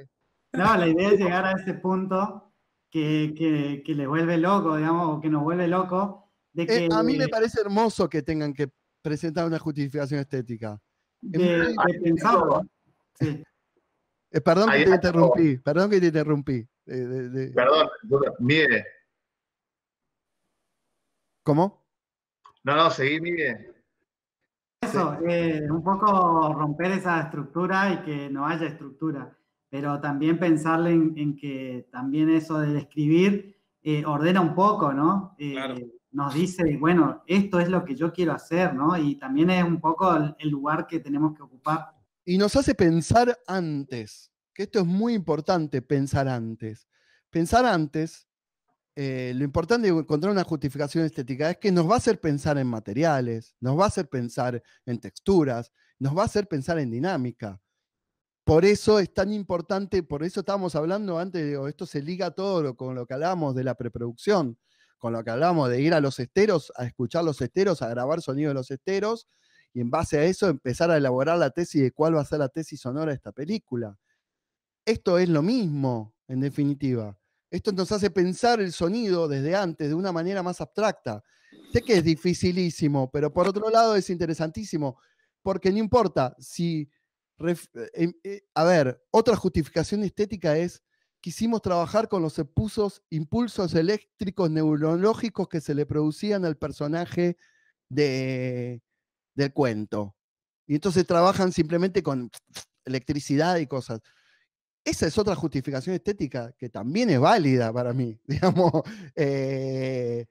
no, la idea es llegar a ese punto que le vuelve loco, digamos, o que nos vuelve loco, de que, A mí me parece hermoso que tengan que presentar una justificación estética. Es de, muy- de pensar, ¿no? Sí. perdón que Hay te algo, interrumpí, perdón que te interrumpí. perdón, Miguel. ¿Cómo? No, seguí, Miguel. Eso, un poco romper esa estructura y que no haya estructura, pero también pensarle en que también eso de describir ordena un poco, ¿no? Claro. Nos dice, bueno, esto es lo que yo quiero hacer, ¿no? Y también es un poco el lugar que tenemos que ocupar. Y nos hace pensar antes, que esto es muy importante, pensar antes. Pensar antes, lo importante de encontrar una justificación estética es que nos va a hacer pensar en materiales, nos va a hacer pensar en texturas, nos va a hacer pensar en dinámica. Por eso es tan importante, por eso estábamos hablando antes, digo, esto se liga todo con lo que hablábamos de la preproducción, con lo que hablábamos de ir a los esteros, a escuchar los esteros, a grabar sonido de los esteros, y en base a eso empezar a elaborar la tesis de cuál va a ser la tesis sonora de esta película. Esto es lo mismo, en definitiva. Esto nos hace pensar el sonido desde antes, de una manera más abstracta. Sé que es dificilísimo, pero por otro lado es interesantísimo, porque no importa si... a ver, otra justificación estética es, quisimos trabajar con los impulsos eléctricos neurológicos que se le producían al personaje del cuento. Y entonces trabajan simplemente con electricidad y cosas. Esa es otra justificación estética que también es válida para mí, digamos, es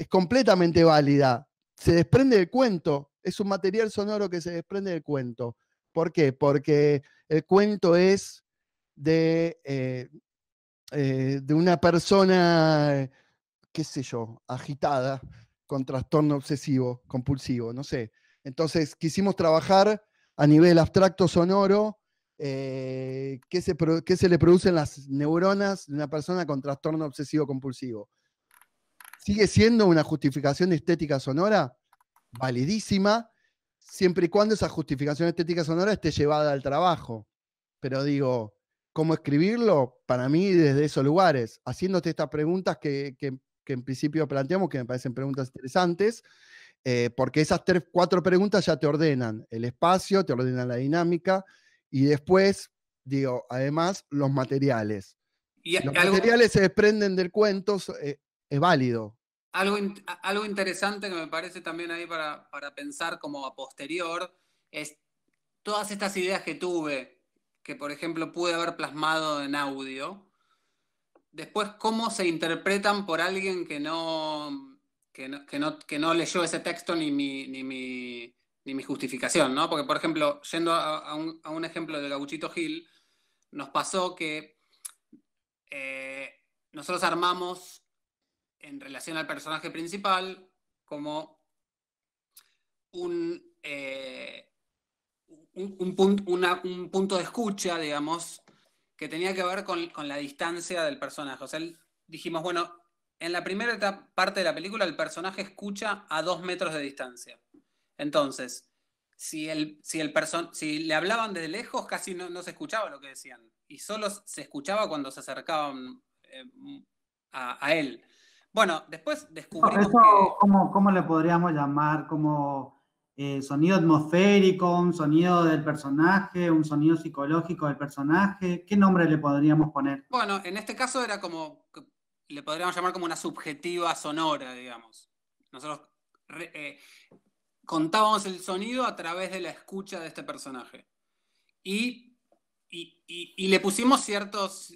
completamente válida. Se desprende del cuento, es un material sonoro que se desprende del cuento. ¿Por qué? Porque el cuento es de una persona, qué sé yo, agitada, con trastorno obsesivo, compulsivo, no sé. Entonces quisimos trabajar a nivel abstracto sonoro qué se le produce en las neuronas de una persona con trastorno obsesivo compulsivo. ¿Sigue siendo una justificación estética sonora? Validísima, siempre y cuando esa justificación estética sonora esté llevada al trabajo. Pero digo, ¿cómo escribirlo? Para mí, desde esos lugares, haciéndote estas preguntas que en principio planteamos, que me parecen preguntas interesantes, porque esas 4 preguntas ya te ordenan el espacio, te ordenan la dinámica, y después, digo, además, los materiales. Y Los materiales se desprenden del cuento, es válido. algo interesante que me parece también ahí para pensar como a posterior es todas estas ideas que tuve, que por ejemplo pude haber plasmado en audio, después cómo se interpretan por alguien que no leyó ese texto ni mi justificación, ¿no? Porque, por ejemplo, yendo a un ejemplo de Gauchito Gil, nos pasó que nosotros armamos en relación al personaje principal como un, un punto de escucha, digamos, que tenía que ver con la distancia del personaje. O sea, dijimos, bueno, en la primera parte de la película el personaje escucha a 2 metros de distancia. Entonces, si le hablaban desde lejos, casi no se escuchaba lo que decían. Y solo se escuchaba cuando se acercaban a él. Bueno, después descubrimos Eso, que... ¿cómo le podríamos llamar? ¿Como sonido atmosférico, un sonido del personaje, un sonido psicológico del personaje? ¿Qué nombre le podríamos poner? Bueno, en este caso era como, le podríamos llamar como una subjetiva sonora, digamos. Nosotros contábamos el sonido a través de la escucha de este personaje. Y le pusimos ciertas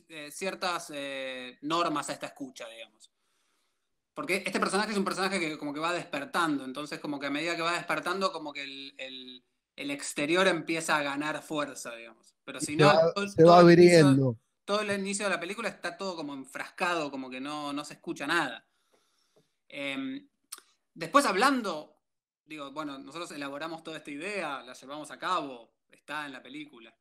normas a esta escucha, digamos. Porque este personaje es un personaje que como que va despertando, entonces como que a medida que va despertando, como que el exterior empieza a ganar fuerza, digamos. Pero si no, Se va abriendo. todo el inicio de la película está todo como enfrascado, como que no se escucha nada. Después hablando, digo, bueno, nosotros elaboramos toda esta idea, la llevamos a cabo, está en la película.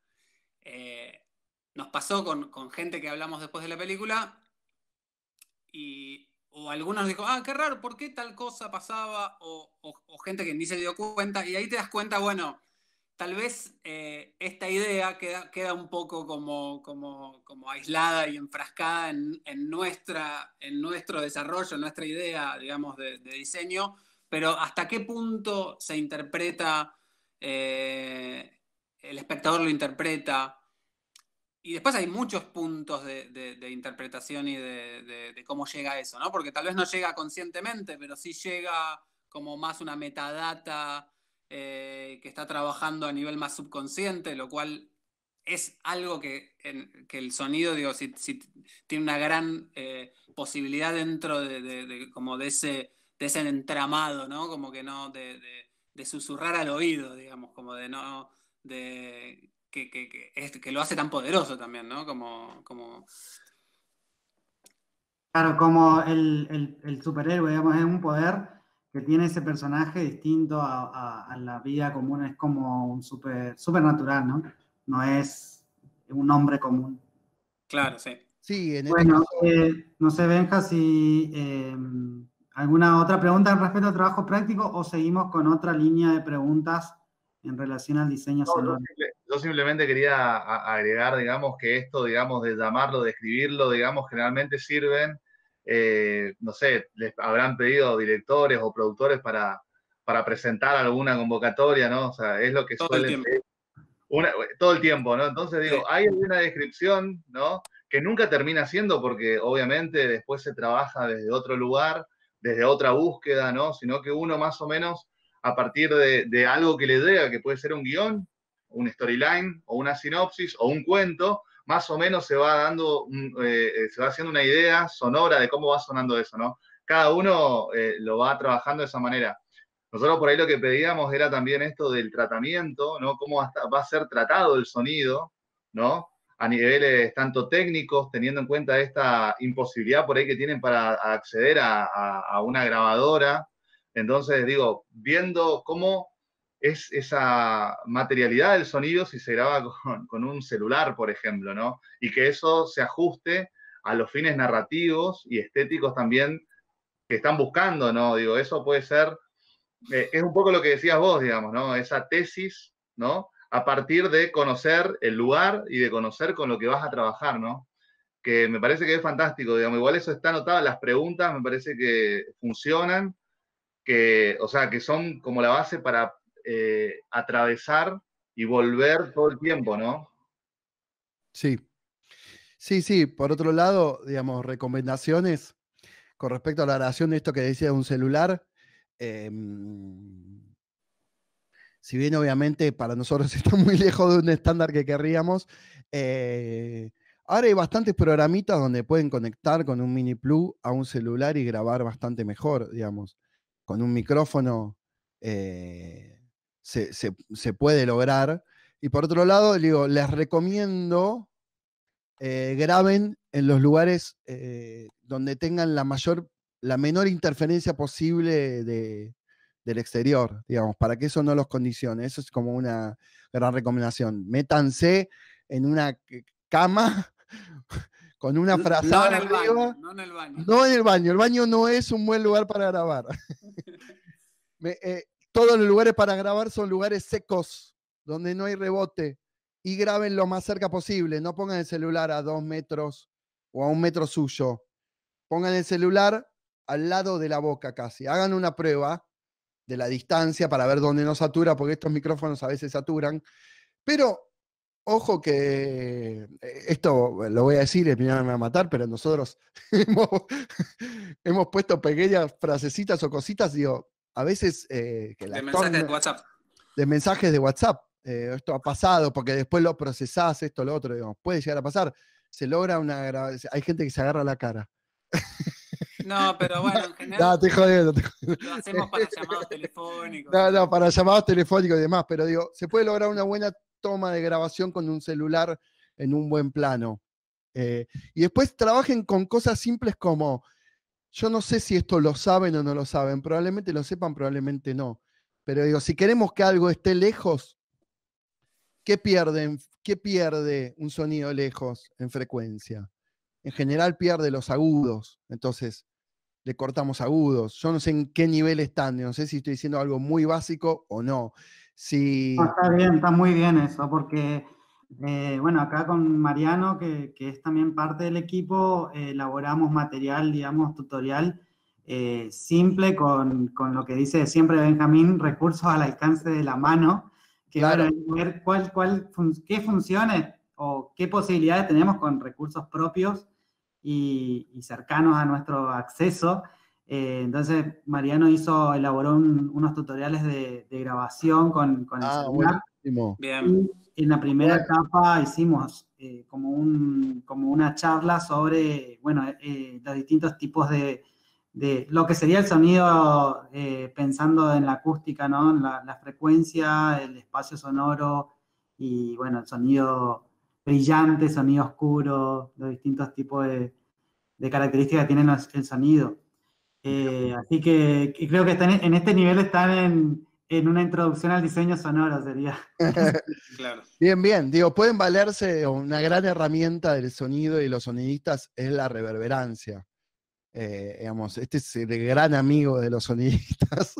Nos pasó con gente que hablamos después de la película o algunos dijo, qué raro, ¿por qué tal cosa pasaba? O gente que ni se dio cuenta, y ahí te das cuenta, bueno, tal vez esta idea queda un poco como aislada y enfrascada en nuestro desarrollo, en nuestra idea, digamos, de diseño, pero hasta qué punto se interpreta, el espectador lo interpreta. Y después hay muchos puntos de interpretación y de cómo llega a eso, ¿no? Porque tal vez no llega conscientemente, pero sí llega como más una metadata que está trabajando a nivel más subconsciente, lo cual es algo que el sonido, digo, si tiene una gran posibilidad dentro como de ese entramado, ¿no? Como que no, de susurrar al oído, digamos, como de no, que lo hace tan poderoso también, ¿no? Claro, como el superhéroe, digamos, es un poder que tiene ese personaje distinto a la vida común, es como un supernatural, ¿no? No es un hombre común. Claro, sí. Sí, en este Bueno, caso. no sé, Benja, si alguna otra pregunta respecto al trabajo práctico o seguimos con otra línea de preguntas en relación al diseño sonoro. Yo simplemente quería agregar, digamos, que esto, digamos, de llamarlo, de escribirlo, digamos, generalmente sirven, no sé, les habrán pedido directores o productores para presentar alguna convocatoria, ¿no? O sea, es lo que Todo el suelen tiempo. pedir todo el tiempo, ¿no? Entonces digo, Sí. hay una descripción, ¿no? Que nunca termina siendo porque obviamente después se trabaja desde otro lugar, desde otra búsqueda, ¿no? Sino que uno más o menos a partir de algo que le llega, que puede ser un guión, un storyline o una sinopsis o un cuento, más o menos se va dando, se va haciendo una idea sonora de cómo va sonando eso, ¿no? Cada uno lo va trabajando de esa manera. Nosotros por ahí lo que pedíamos era también esto del tratamiento, ¿no? Cómo va a ser tratado el sonido, ¿no? A niveles tanto técnicos, teniendo en cuenta esta imposibilidad por ahí que tienen para acceder a una grabadora. Entonces, digo, viendo cómo es esa materialidad del sonido si se graba con un celular, por ejemplo, ¿no? Y que eso se ajuste a los fines narrativos y estéticos también que están buscando, ¿no? Digo, eso puede ser es un poco lo que decías vos, digamos, ¿no? Esa tesis, ¿no? A partir de conocer el lugar y de conocer con lo que vas a trabajar, ¿no? Que me parece que es fantástico, digamos, igual eso está anotado, las preguntas me parece que funcionan, o sea, que son como la base para atravesar y volver todo el tiempo, ¿no? Sí. Sí. Por otro lado, digamos, recomendaciones con respecto a la grabación de esto que decía de un celular. Si bien obviamente para nosotros está muy lejos de un estándar que querríamos, ahora hay bastantes programitas donde pueden conectar con un mini plug a un celular y grabar bastante mejor, digamos. Con un micrófono se puede lograr. Y por otro lado, digo, les recomiendo graben en los lugares donde tengan la menor interferencia posible del exterior, digamos, para que eso no los condicione. Eso es como una gran recomendación. Métanse en una cama con una frazada No en el arriba. baño, no en el baño. No en el baño. El baño no es un buen lugar para grabar. Todos los lugares para grabar son lugares secos, donde no hay rebote. Y graben lo más cerca posible. No pongan el celular a 2 metros o a 1 metro suyo. Pongan el celular al lado de la boca casi. Hagan una prueba de la distancia para ver dónde no satura, porque estos micrófonos a veces saturan. Pero ojo que esto lo voy a decir, el primero me va a matar, pero nosotros hemos puesto pequeñas frasecitas o cositas, digo, a veces que De mensajes de WhatsApp. De mensajes de WhatsApp. Esto ha pasado, porque después lo procesás, esto, lo otro, digamos, puede llegar a pasar. Se logra una grabación. Hay gente que se agarra la cara. No, pero bueno, en general. No, te jodiendo. Lo hacemos para llamados telefónicos. No, para llamados telefónicos y demás, pero digo, se puede lograr una buena toma de grabación con un celular en un buen plano. Y después trabajen con cosas simples como, yo no sé si esto lo saben o no lo saben, probablemente lo sepan, probablemente no. Pero digo, si queremos que algo esté lejos, ¿qué pierde un sonido lejos en frecuencia? En general pierde los agudos, entonces le cortamos agudos. Yo no sé en qué nivel están, no sé si estoy diciendo algo muy básico o no. Si... No, está bien, está muy bien eso, porque, bueno, acá con Mariano, que es también parte del equipo, elaboramos material, digamos, tutorial simple con lo que dice siempre Benjamín, recursos al alcance de la mano, que Claro. bueno, ver qué funciones o qué posibilidades tenemos con recursos propios y cercanos a nuestro acceso. Entonces, Mariano elaboró unos tutoriales de grabación con el celular. Buenísimo. Bien. Y en la primera etapa hicimos como una charla sobre, bueno, los distintos tipos de lo que sería el sonido, pensando en la acústica, ¿no? En la frecuencia, el espacio sonoro y, bueno, el sonido brillante, sonido oscuro, los distintos tipos de características que tiene el sonido. Así que creo que en este nivel están en una introducción al diseño sonoro, sería. Claro. Bien, bien. Digo, pueden valerse, una gran herramienta del sonido y los sonidistas es la reverberancia. Digamos, este es el gran amigo de los sonidistas.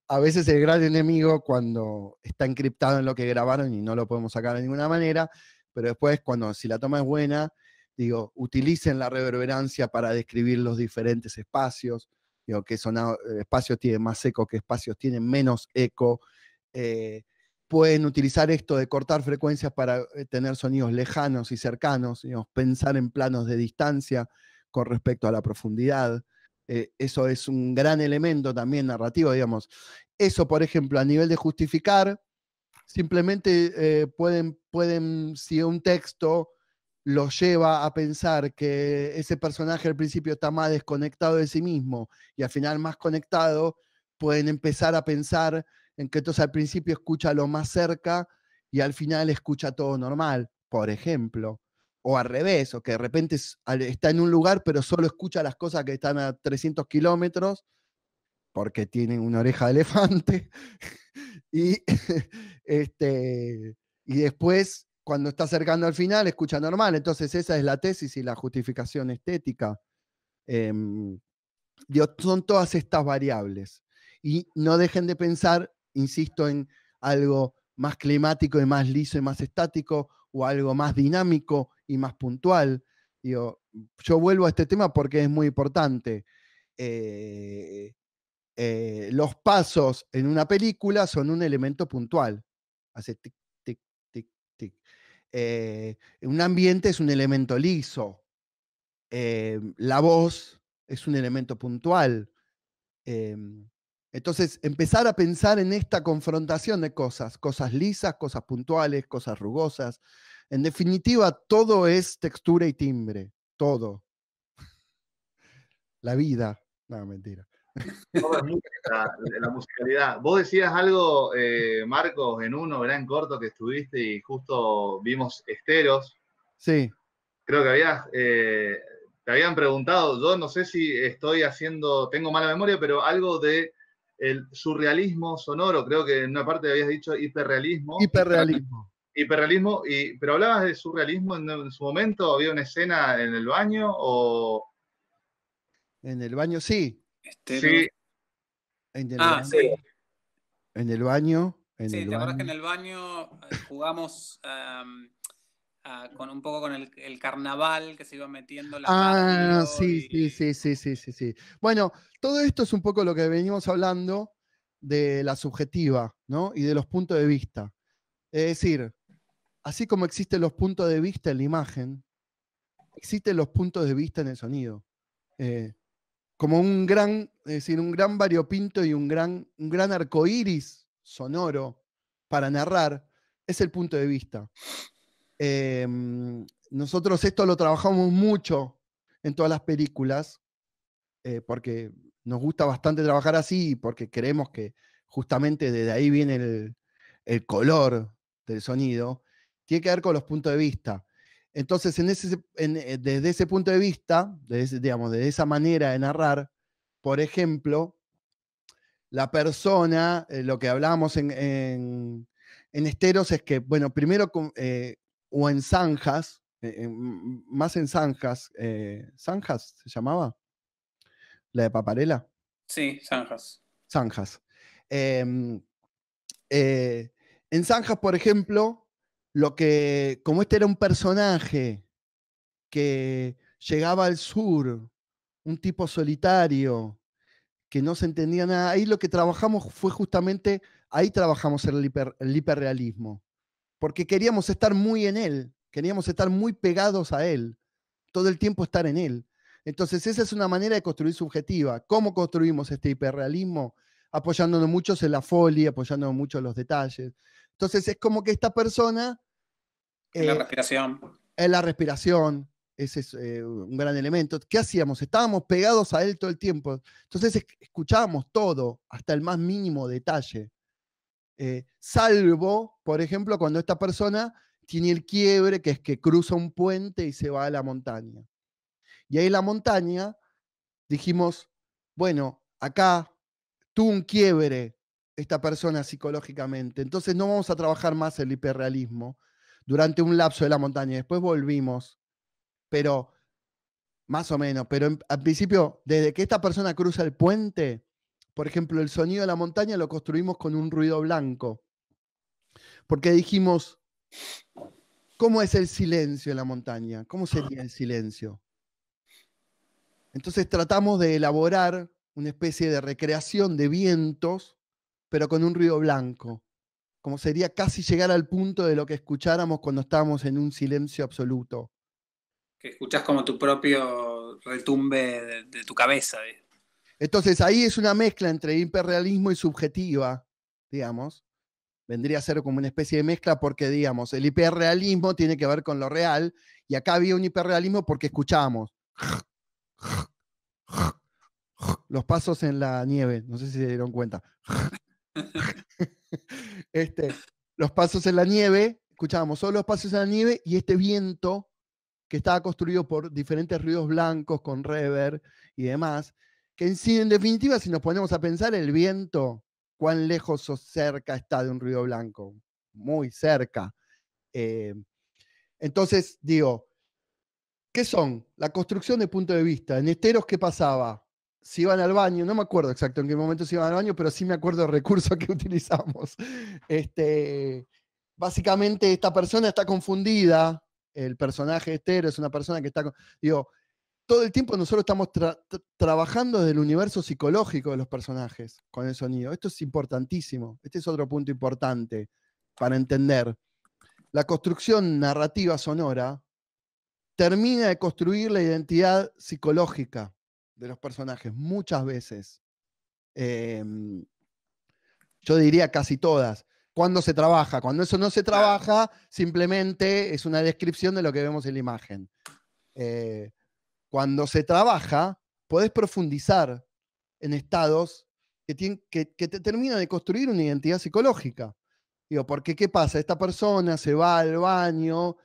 A veces el gran enemigo cuando está encriptado en lo que grabaron y no lo podemos sacar de ninguna manera, pero después si la toma es buena, digo, utilicen la reverberancia para describir los diferentes espacios, digo, que espacios tienen más eco, que espacios tienen menos eco. Pueden utilizar esto de cortar frecuencias para tener sonidos lejanos y cercanos, digamos, pensar en planos de distancia con respecto a la profundidad. Eso es un gran elemento también narrativo, digamos. Eso, por ejemplo, a nivel de justificar, simplemente pueden, si un texto los lleva a pensar que ese personaje al principio está más desconectado de sí mismo y al final más conectado, pueden empezar a pensar en que entonces al principio escucha lo más cerca y al final escucha todo normal, por ejemplo. O al revés, o que de repente está en un lugar pero solo escucha las cosas que están a 300 kilómetros porque tienen una oreja de elefante. y, y después, cuando está acercando al final, escucha normal. Entonces esa es la tesis y la justificación estética. Son todas estas variables. Y no dejen de pensar, insisto, en algo más climático y más liso y más estático, o algo más dinámico y más puntual. Yo vuelvo a este tema porque es muy importante. Los pasos en una película son un elemento puntual. Hace tic, tic, tic, tic. Un ambiente es un elemento liso. La voz es un elemento puntual. Entonces, empezar a pensar en esta confrontación de cosas lisas, cosas puntuales, cosas rugosas. En definitiva, todo es textura y timbre, todo. La vida, no, mentira. Todo es música, la musicalidad. Vos decías algo, Marcos, en uno, ¿verdad? En corto que estuviste y justo vimos esteros. Sí. Creo que te habían preguntado, yo no sé si tengo mala memoria, pero algo de el surrealismo sonoro, creo que en una parte habías dicho hiperrealismo. Hiperrealismo, pero hablabas de surrealismo en su momento, ¿había una escena en el baño o...? En el baño, sí. Sí. Sí. En el baño. Sí, ¿te acuerdas que en el baño jugamos con un poco con el carnaval que se iba metiendo la radio. Sí. Bueno, todo esto es un poco lo que venimos hablando de la subjetiva, ¿no? Y de los puntos de vista. Es decir, así como existen los puntos de vista en la imagen, existen los puntos de vista en el sonido. Como un gran variopinto y un gran arcoíris sonoro para narrar, es el punto de vista. Nosotros esto lo trabajamos mucho en todas las películas, porque nos gusta bastante trabajar así y porque creemos que justamente desde ahí viene el color del sonido, tiene que ver con los puntos de vista. Entonces, desde ese punto de vista, de esa manera de narrar, por ejemplo, la persona, lo que hablábamos en esteros es que, bueno, primero o en zanjas, más en zanjas, ¿zanjas se llamaba? ¿La de Paparela? Sí, zanjas. Zanjas. En zanjas, por ejemplo, como este era un personaje que llegaba al sur, un tipo solitario, que no se entendía nada, ahí lo que trabajamos fue justamente, ahí trabajamos el hiperrealismo, porque queríamos estar muy en él, queríamos estar muy pegados a él, todo el tiempo estar en él. Entonces esa es una manera de construir subjetiva. ¿Cómo construimos este hiperrealismo? Apoyándonos mucho en la folia, apoyándonos mucho en los detalles. Entonces es como que esta persona... En la respiración. En la respiración, ese es un gran elemento. ¿Qué hacíamos? Estábamos pegados a él todo el tiempo. Entonces escuchábamos todo, hasta el más mínimo detalle. Salvo, por ejemplo, cuando esta persona tiene el quiebre, que es que cruza un puente y se va a la montaña. Y ahí en la montaña dijimos, bueno, acá tuvo un quiebre esta persona psicológicamente, entonces no vamos a trabajar más el hiperrealismo durante un lapso de la montaña. Después volvimos, pero más o menos, pero al principio, desde que esta persona cruza el puente, por ejemplo, el sonido de la montaña lo construimos con un ruido blanco, porque dijimos, ¿cómo es el silencio en la montaña? ¿Cómo sería el silencio? Entonces tratamos de elaborar una especie de recreación de vientos, pero con un ruido blanco, como sería casi llegar al punto de lo que escucháramos cuando estábamos en un silencio absoluto. Que escuchás como tu propio retumbe de tu cabeza. Entonces ahí es una mezcla entre hiperrealismo y subjetiva, digamos. Vendría a ser como una especie de mezcla porque, digamos, el hiperrealismo tiene que ver con lo real y acá había un hiperrealismo porque escuchábamos los pasos en la nieve, no sé si se dieron cuenta. Los pasos en la nieve, escuchábamos solo los pasos en la nieve y este viento que estaba construido por diferentes ruidos blancos con reverb y demás, que en sí, en definitiva, si nos ponemos a pensar, el viento, cuán lejos o cerca está de un ruido blanco, muy cerca. Entonces, digo, ¿qué son? La construcción de punto de vista. En esteros, ¿qué pasaba? Si iban al baño, no me acuerdo exacto en qué momento se iban al baño, pero sí me acuerdo del recurso que utilizamos. Básicamente, esta persona está confundida, el personaje estero es una persona que está... Digo, todo el tiempo nosotros estamos trabajando desde el universo psicológico de los personajes con el sonido. Esto es importantísimo. Este es otro punto importante para entender. La construcción narrativa sonora termina de construir la identidad psicológica de los personajes muchas veces. Yo diría casi todas. Cuando se trabaja, cuando eso no se trabaja, simplemente es una descripción de lo que vemos en la imagen. Cuando se trabaja, podés profundizar en estados que te terminan de construir una identidad psicológica. Digo, porque ¿qué pasa? Esta persona se va al baño,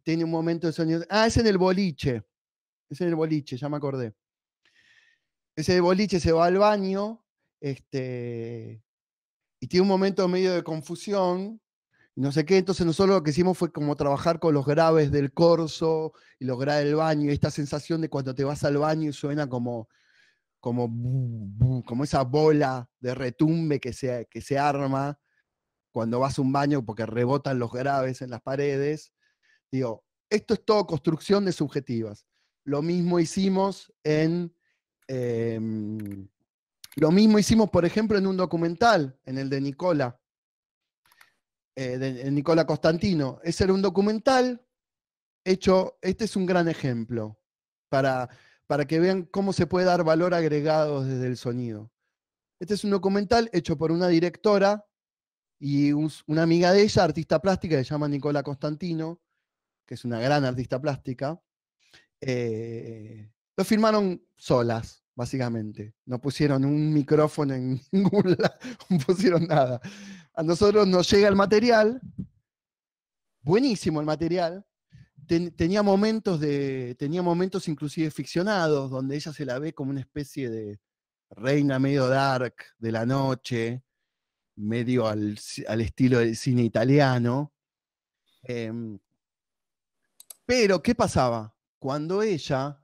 tiene un momento de sonido. Ah, es en el boliche. Es en el boliche, ya me acordé. Es en el boliche, se va al baño, y tiene un momento medio de confusión, y no sé qué. Entonces nosotros lo que hicimos fue como trabajar con los graves del corso y los graves del baño, y esta sensación de cuando te vas al baño y suena como esa bola de retumbe que se arma cuando vas a un baño porque rebotan los graves en las paredes. Digo, esto es todo construcción de subjetivas. Lo mismo hicimos por ejemplo, en un documental, en el de Nicola, de Nicola Costantino. Ese era un documental hecho, este es un gran ejemplo, para que vean cómo se puede dar valor agregado desde el sonido. Este es un documental hecho por una directora y una amiga de ella, artista plástica, que se llama Nicola Costantino, que es una gran artista plástica. Lo filmaron solas, básicamente. No pusieron un micrófono en ningún lado, no pusieron nada. A nosotros nos llega el material, buenísimo el material. Tenía momentos inclusive ficcionados, donde ella se la ve como una especie de reina medio dark de la noche, medio al estilo del cine italiano. Pero, ¿qué pasaba? Cuando ella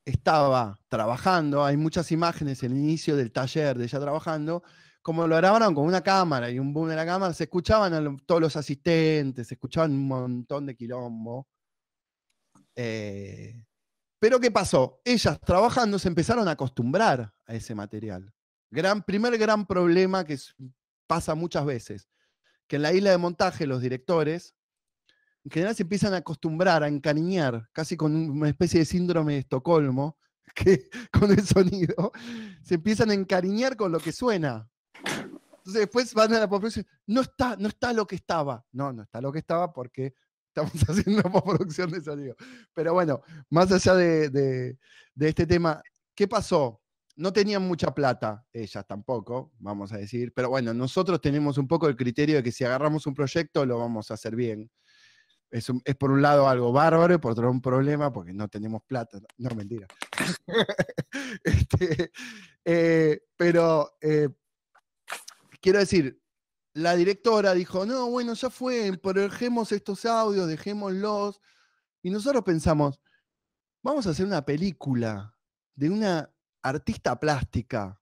estaba trabajando, hay muchas imágenes en el inicio del taller de ella trabajando, como lo grabaron con una cámara y un boom de la cámara, se escuchaban todos los asistentes, se escuchaban un montón de quilombo. Pero ¿qué pasó? Ellas trabajando se empezaron a acostumbrar a ese material. Primer gran problema que pasa muchas veces, que en la isla de montaje los directores en general se empiezan a acostumbrar, a encariñar, casi con una especie de síndrome de Estocolmo, que con el sonido, se empiezan a encariñar con lo que suena. Entonces después van a la postproducción, no está lo que estaba. No está lo que estaba porque estamos haciendo una postproducción de sonido. Pero bueno, más allá de este tema, ¿qué pasó? No tenían mucha plata, ellas tampoco, vamos a decir, pero bueno, nosotros tenemos un poco el criterio de que si agarramos un proyecto lo vamos a hacer bien. Es por un lado algo bárbaro y por otro un problema porque no tenemos plata. No, mentira. Pero quiero decir, la directora dijo, no, bueno, ya fue, dejemos estos audios, dejémoslos. Y nosotros pensamos, vamos a hacer una película de una artista plástica,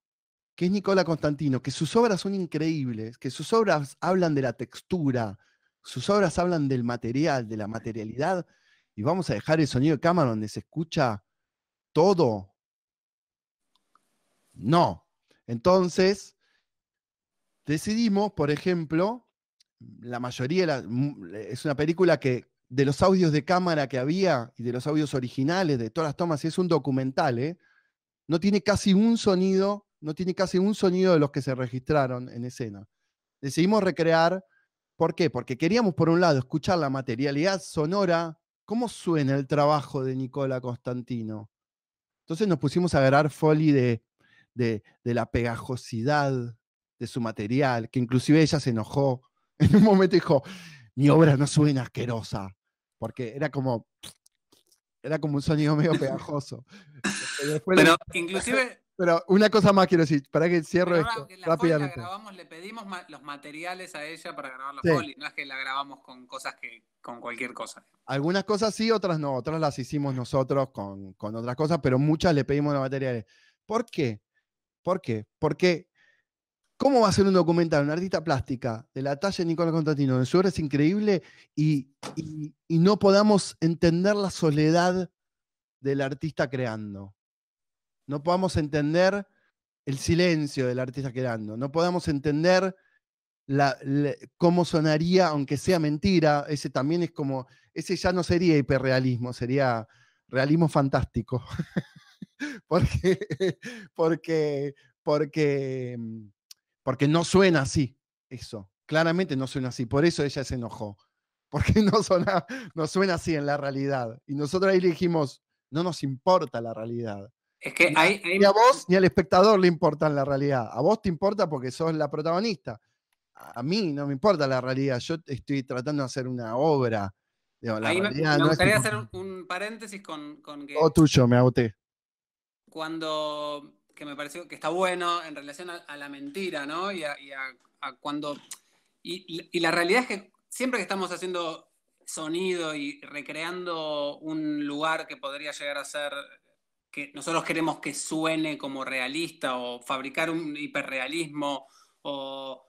que es Nicola Costantino, que sus obras son increíbles, que sus obras hablan de la textura, sus obras hablan del material, de la materialidad, y vamos a dejar el sonido de cámara donde se escucha todo. No. Entonces, decidimos, por ejemplo, la mayoría es una película que de los audios de cámara que había y de los audios originales, de todas las tomas, es un documental, no tiene casi un sonido de los que se registraron en escena. Decidimos recrear. ¿Por qué? Porque queríamos, por un lado, escuchar la materialidad sonora, cómo suena el trabajo de Nicola Costantino. Entonces nos pusimos a agarrar foley de la pegajosidad de su material, que inclusive ella se enojó. En un momento dijo, mi obra no suena asquerosa, porque era como un sonido medio pegajoso. Pero inclusive... Pero una cosa más quiero decir, para que cierre esto rápidamente. La grabamos, le pedimos los materiales a ella para grabar la foley, no es que la grabamos con con cualquier cosa. Algunas cosas sí, otras no, otras las hicimos nosotros con otras cosas, pero muchas le pedimos los materiales. ¿Por qué? Porque ¿cómo va a ser un documental, una artista plástica de la talla de Nicola Costantino, donde su obra es increíble y no podamos entender la soledad del artista creando? No podamos entender el silencio del artista creando, no podamos entender cómo sonaría, aunque sea mentira. Ese también es como, ese ya no sería hiperrealismo, sería realismo fantástico. porque no suena así, eso. Claramente no suena así, por eso ella se enojó. Porque no suena así en la realidad. Y nosotros ahí le dijimos, no nos importa la realidad. Es que ni a vos ni al espectador le importa la realidad. A vos te importa porque sos la protagonista. A mí no me importa la realidad. Yo estoy tratando de hacer una obra. Ahí me gustaría hacer un paréntesis con que... Todo tuyo, me agoté. Que me pareció que está bueno en relación a la mentira, ¿no? Y la realidad es que siempre que estamos haciendo sonido y recreando un lugar que podría llegar a ser... que nosotros queremos que suene como realista o fabricar un hiperrealismo o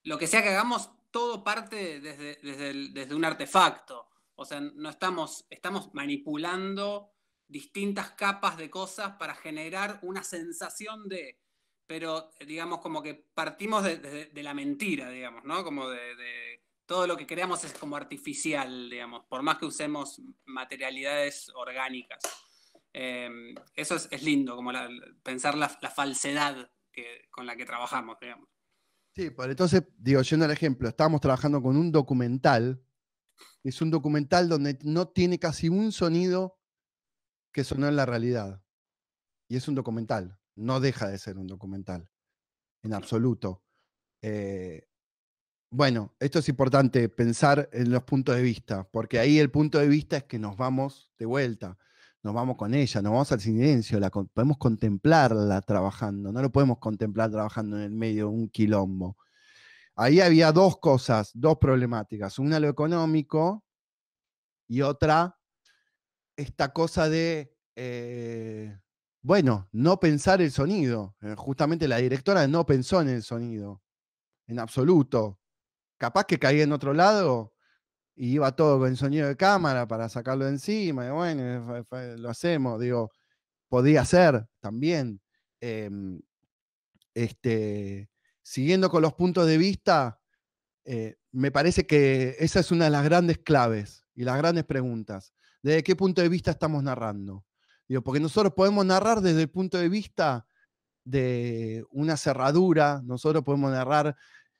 lo que sea que hagamos, todo parte desde un artefacto. O sea, no estamos manipulando distintas capas de cosas para generar una sensación de, pero digamos como que partimos de la mentira, digamos, ¿no? Como de todo lo que creamos es como artificial, digamos, por más que usemos materialidades orgánicas. Eso es lindo, como pensar la falsedad con la que trabajamos, digamos. Sí, por entonces, digo, yendo al ejemplo, estábamos trabajando con un documental. Es un documental donde no tiene casi un sonido que sonó en la realidad. Y es un documental. No deja de ser un documental. En absoluto. Bueno, esto es importante pensar en los puntos de vista, porque ahí el punto de vista es que nos vamos de vuelta, nos vamos con ella, nos vamos al silencio, podemos contemplarla trabajando, no lo podemos contemplar trabajando en el medio de un quilombo. Ahí había dos cosas, dos problemáticas, una lo económico y otra esta cosa de, bueno, no pensar el sonido. Justamente la directora no pensó en el sonido, en absoluto. Capaz que caía en otro lado y iba todo con el sonido de cámara para sacarlo de encima, y bueno, lo hacemos, digo, podía ser también. Siguiendo con los puntos de vista, me parece que esa es una de las grandes claves y las grandes preguntas. ¿Desde qué punto de vista estamos narrando? Digo, porque nosotros podemos narrar desde el punto de vista de una cerradura, nosotros podemos narrar,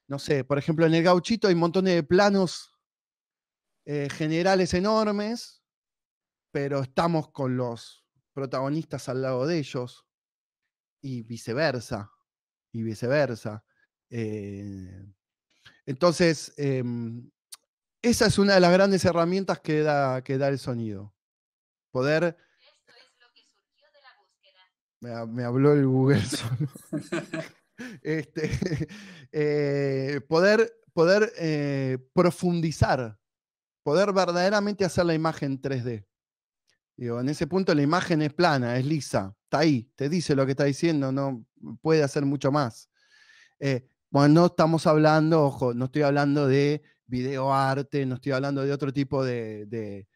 no sé, por ejemplo, en el Gauchito hay montones de planos generales enormes, pero estamos con los protagonistas al lado de ellos, y viceversa, y viceversa. Entonces, esa es una de las grandes herramientas que da el sonido. Poder... Esto es lo que surgió de la búsqueda. Me habló el Google solo. Poder profundizar, poder verdaderamente hacer la imagen 3D. Digo, en ese punto la imagen es plana, es lisa, está ahí, te dice lo que está diciendo, no puede hacer mucho más. Bueno, no estamos hablando, ojo, no estoy hablando de videoarte, no estoy hablando de otro tipo de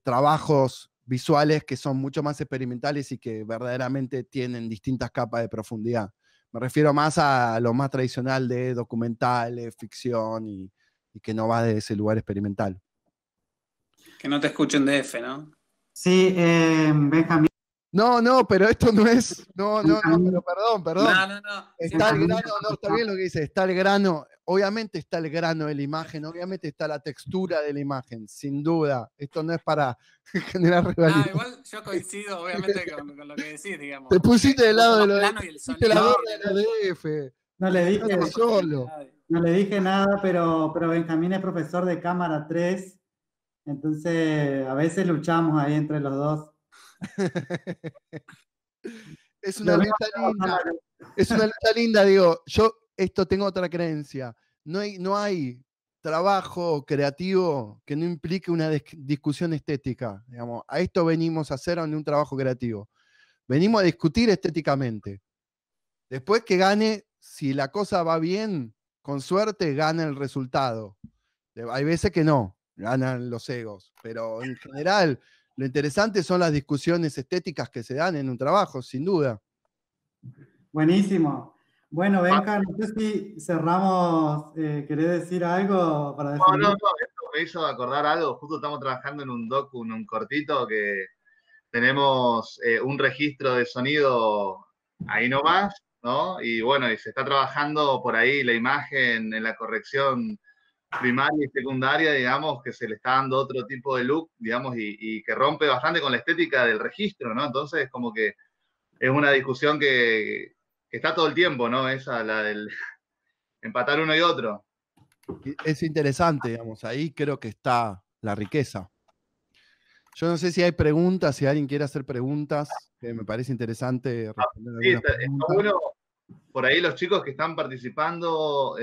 trabajos visuales que son mucho más experimentales y que verdaderamente tienen distintas capas de profundidad. Me refiero más a lo más tradicional de documentales, ficción y que no va de ese lugar experimental. Que no te escuchen DF, ¿no? Sí, Benjamín. No, pero esto no es. No, pero perdón. No. Está el grano, no, está bien lo que dice, está el grano. Obviamente está el grano de la imagen, obviamente está la textura de la imagen, sin duda. Esto no es para generar rivalidad. Igual yo coincido, obviamente, con lo que decís, digamos. Te pusiste del lado de lo plano y el sonido. la gorra de la DF. No le dije, solo. No le dije nada, pero Benjamín es profesor de cámara 3, entonces a veces luchamos ahí entre los dos. Es una lucha linda. Es una lucha linda, digo. Yo esto tengo otra creencia. No hay trabajo creativo que no implique una discusión estética. Digamos. A esto venimos a hacer en un trabajo creativo. Venimos a discutir estéticamente. Después que gane, si la cosa va bien, con suerte, gana el resultado. Hay veces que no, ganan los egos. Pero en general, lo interesante son las discusiones estéticas que se dan en un trabajo, sin duda. Buenísimo. Bueno, Benja, no sé si cerramos, ¿querés decir algo para definir? No, esto me hizo acordar algo. Justo estamos trabajando en un docu, en un cortito, que tenemos un registro de sonido ahí nomás, ¿no? Y bueno, y se está trabajando por ahí la imagen en la corrección primaria y secundaria, digamos, que se le está dando otro tipo de look, digamos, y que rompe bastante con la estética del registro, ¿no? Entonces, como que es una discusión que está todo el tiempo, ¿no? Esa, la del empatar uno y otro. Es interesante, digamos, ahí creo que está la riqueza. Yo no sé si hay preguntas, si alguien quiere hacer preguntas, que me parece interesante responder Sí, algunas preguntas. está bueno. Por ahí los chicos que están participando,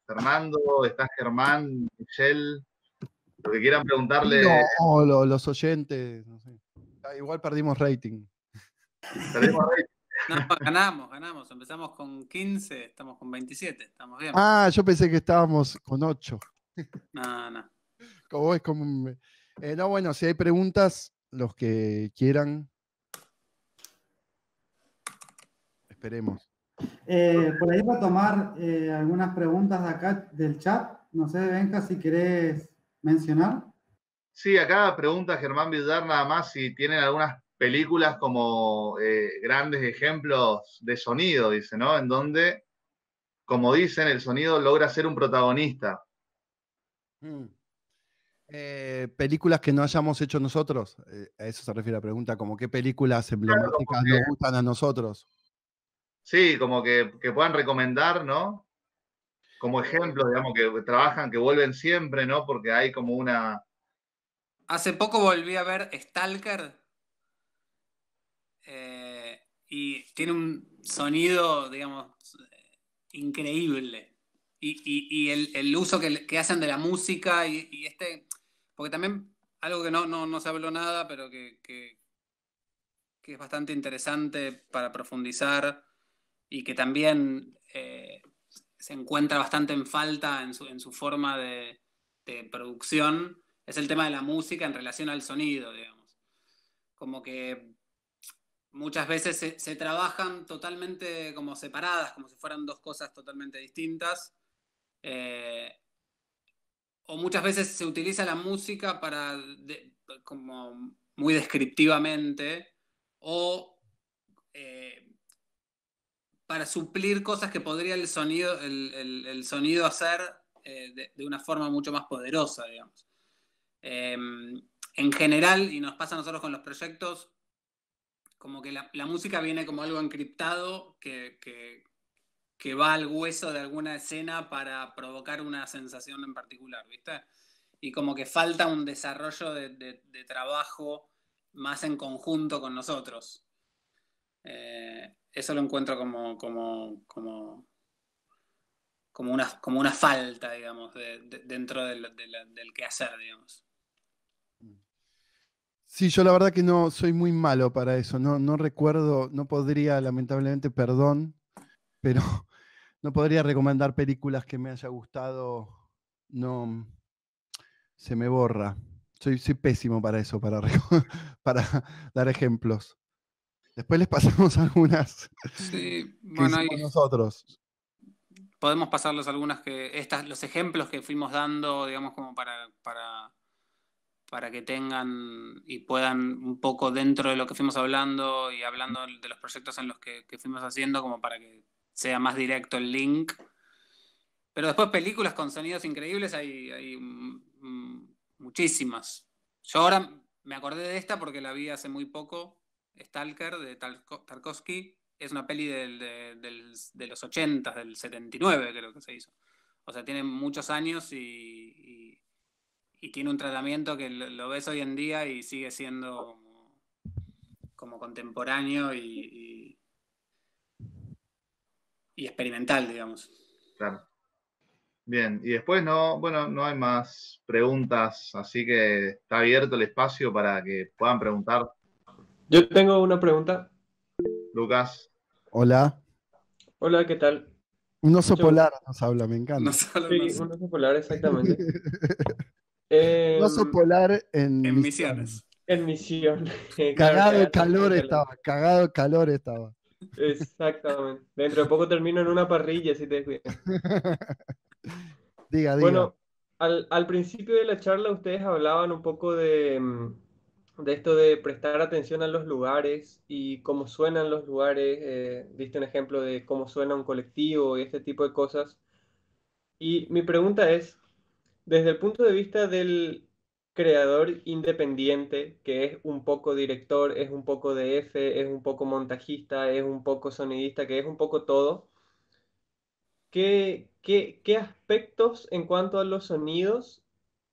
Fernando, está Germán, Michelle, lo que quieran preguntarle. No, los oyentes, no sé. Igual perdimos rating. Perdimos rating. No, ganamos. Empezamos con 15, estamos con 27, estamos bien. Yo pensé que estábamos con 8. No. Como es como no, bueno, si hay preguntas, los que quieran, esperemos. Por ahí para tomar algunas preguntas de acá del chat. No sé, Benja, si querés mencionar. Sí, acá pregunta Germán Villar nada más si tienen algunas películas como grandes ejemplos de sonido, dice, ¿no? En donde, como dicen, el sonido logra ser un protagonista. Mm. Películas que no hayamos hecho nosotros, a eso se refiere la pregunta, como qué películas emblemáticas nos gustan a nosotros. Sí, como que puedan recomendar, ¿no? Como ejemplos, digamos, que trabajan, que vuelven siempre, ¿no? Porque hay como una... Hace poco volví a ver Stalker y tiene un sonido, digamos, increíble. Y el uso que hacen de la música y porque también algo que no se habló nada, pero que es bastante interesante para profundizar y que también se encuentra bastante en falta en su forma de producción, es el tema de la música en relación al sonido, digamos. Como que muchas veces se trabajan totalmente como separadas, como si fueran dos cosas totalmente distintas. eh, o muchas veces se utiliza la música como muy descriptivamente o eh, para suplir cosas que podría el sonido hacer de una forma mucho más poderosa, digamos. Eh, en general, y nos pasa a nosotros con los proyectos, como que la música viene como algo encriptado que va al hueso de alguna escena para provocar una sensación en particular, ¿viste? Y como que falta un desarrollo de trabajo más en conjunto con nosotros. Eso lo encuentro como una falta, digamos, dentro del quehacer, digamos. Sí, yo la verdad que no soy muy malo para eso, no recuerdo, no podría, lamentablemente, perdón, pero no podría recomendar películas que me haya gustado, no, se me borra. Soy pésimo para eso, para dar ejemplos. Después les pasamos algunas Sí, que bueno, hicimos nosotros. podemos pasarles algunas los ejemplos que fuimos dando, digamos, como para que tengan y puedan un poco dentro de lo que fuimos hablando y hablando de los proyectos en los que fuimos haciendo, como para que sea más directo el link. Pero después películas con sonidos increíbles hay muchísimas. Yo ahora me acordé de esta porque la vi hace muy poco, Stalker, de Tarkovsky. Es una peli de los 80, del 79 creo que se hizo. O sea, tiene muchos años y tiene un tratamiento que lo ves hoy en día y sigue siendo como contemporáneo y experimental, digamos. Claro. Bien, y después bueno, no hay más preguntas, así que está abierto el espacio para que puedan preguntar. Yo tengo una pregunta. Lucas, Hola. Hola, ¿qué tal? Un oso Mucho gusto. polar nos habla, me No encanta. solo Sí, un oso polar, exactamente. Un oso polar en en misión. Misiones. En misión. Claro, Cagado de cagando mucho calor calor. estaba, cagado de calor estaba. Exactamente. Dentro de poco termino en una parrilla, si te descuidas. Diga, diga. Bueno, al principio de la charla ustedes hablaban un poco de esto de prestar atención a los lugares y cómo suenan los lugares. Diste un ejemplo de cómo suena un colectivo y este tipo de cosas. Y mi pregunta es, desde el punto de vista del creador independiente, que es un poco director, es un poco DF, es un poco montajista, es un poco sonidista, que es un poco todo, ¿qué aspectos en cuanto a los sonidos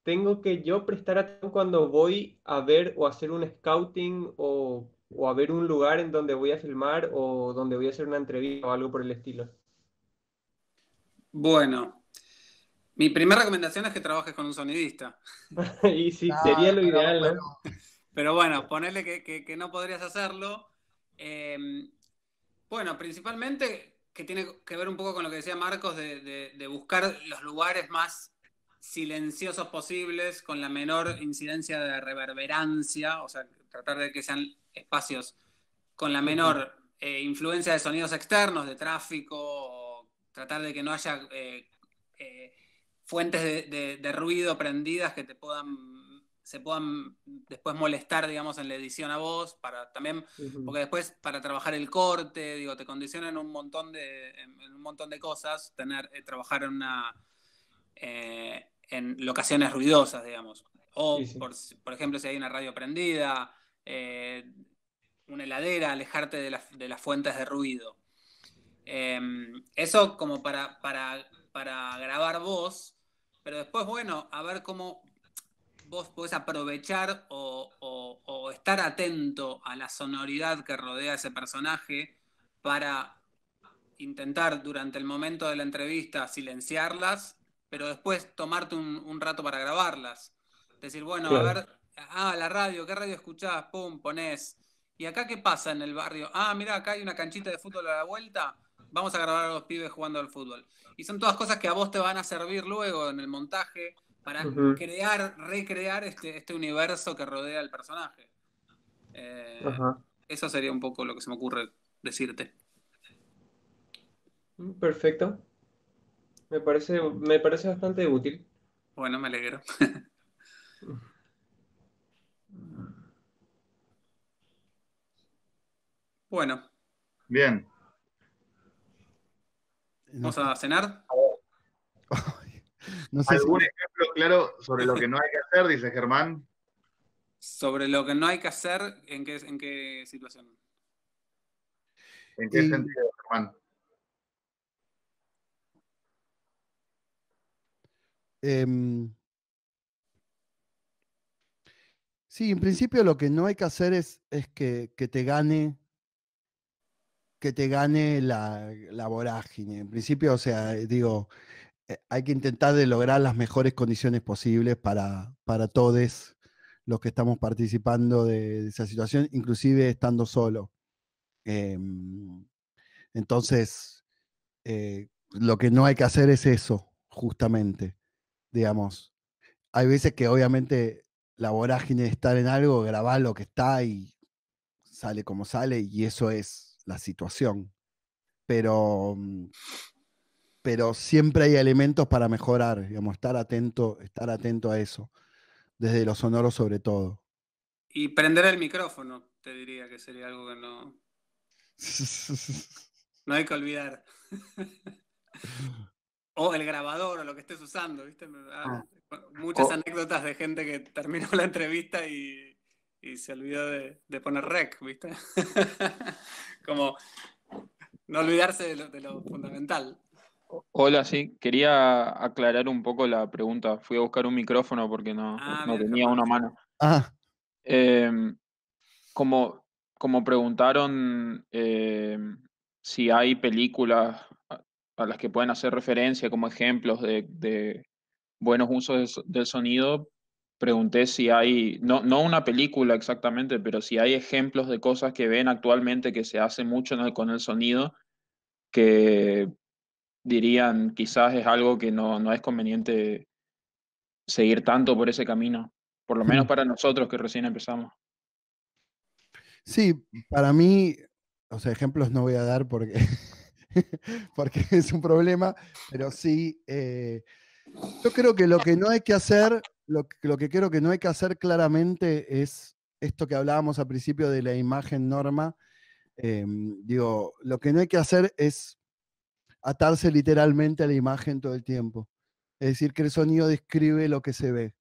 tengo que yo prestar atención cuando voy a ver o hacer un scouting o a ver un lugar en donde voy a filmar o donde voy a hacer una entrevista o algo por el estilo? Bueno, mi primera recomendación es que trabajes con un sonidista. Y sí, sería Claro, lo ideal, pero ¿no? Pero bueno, ponerle que no podrías hacerlo. Bueno, principalmente que tiene que ver un poco con lo que decía Marcos de buscar los lugares más silenciosos posibles, con la menor incidencia de reverberancia, o sea, tratar de que sean espacios con la menor influencia de sonidos externos, de tráfico, o tratar de que no haya fuentes de ruido prendidas que se puedan después molestar, digamos, en la edición a vos, porque después para trabajar el corte, digo, te condicionan en un montón de cosas, trabajar en locaciones ruidosas, digamos. O, Sí, sí. por ejemplo, si hay una radio prendida, una heladera, alejarte de las fuentes de ruido. Eso como para grabar voz, pero después, bueno, a ver cómo vos podés aprovechar o estar atento a la sonoridad que rodea a ese personaje para intentar durante el momento de la entrevista silenciarlas, pero después tomarte un rato para grabarlas. Decir, bueno, a Claro. ver, la radio, ¿qué radio escuchás? Pum, ponés. ¿Y acá qué pasa en el barrio? Mirá, acá hay una canchita de fútbol a la vuelta, vamos a grabar a los pibes jugando al fútbol. Y son todas cosas que a vos te van a servir luego en el montaje para recrear este universo que rodea al personaje. Ajá. Eso sería un poco lo que se me ocurre decirte. Perfecto. Me parece bastante útil. Bueno, me alegro. Bueno, Bien. No, ¿vamos a cenar? no sé si. ¿Algún ejemplo claro sobre lo que no hay que hacer, dice Germán? Sobre lo que no hay que hacer, ¿en qué situación? ¿En qué Y, sentido, Germán? em, sí, en principio lo que no hay que hacer es que te gane la vorágine. En principio, o sea, digo, hay que intentar de lograr las mejores condiciones posibles para todos los que estamos participando de esa situación, inclusive estando solo. Entonces, lo que no hay que hacer es eso, justamente, digamos. Hay veces que obviamente la vorágine de estar en algo, grabar lo que está y sale como sale, y eso es la situación. Pero, pero siempre hay elementos para mejorar, digamos, estar atento a eso, desde lo sonoro sobre todo. Y prender el micrófono, te diría que sería algo que no hay que olvidar. O el grabador o lo que estés usando, ¿viste? Muchas anécdotas de gente que terminó la entrevista y se olvidó de poner rec, ¿viste? Como no olvidarse de lo fundamental. Hola, sí, quería aclarar un poco la pregunta. Fui a buscar un micrófono porque no Bien, tenía Germán. una a mano. Ah, Em, como, como preguntaron si hay películas a las que pueden hacer referencia como ejemplos de buenos usos del sonido, pregunté si hay, no una película exactamente, pero si hay ejemplos de cosas que ven actualmente que se hace mucho con el sonido que dirían quizás es algo que no es conveniente seguir tanto por ese camino, por lo menos para nosotros que recién empezamos. sí, para mí, o sea, ejemplos no voy a dar porque, porque es un problema, pero sí, yo creo que lo que no hay que hacer, lo que creo que no hay que hacer claramente es esto que hablábamos al principio de la imagen norma. Digo, lo que no hay que hacer es atarse literalmente a la imagen todo el tiempo. Es decir, que el sonido describe lo que se ve.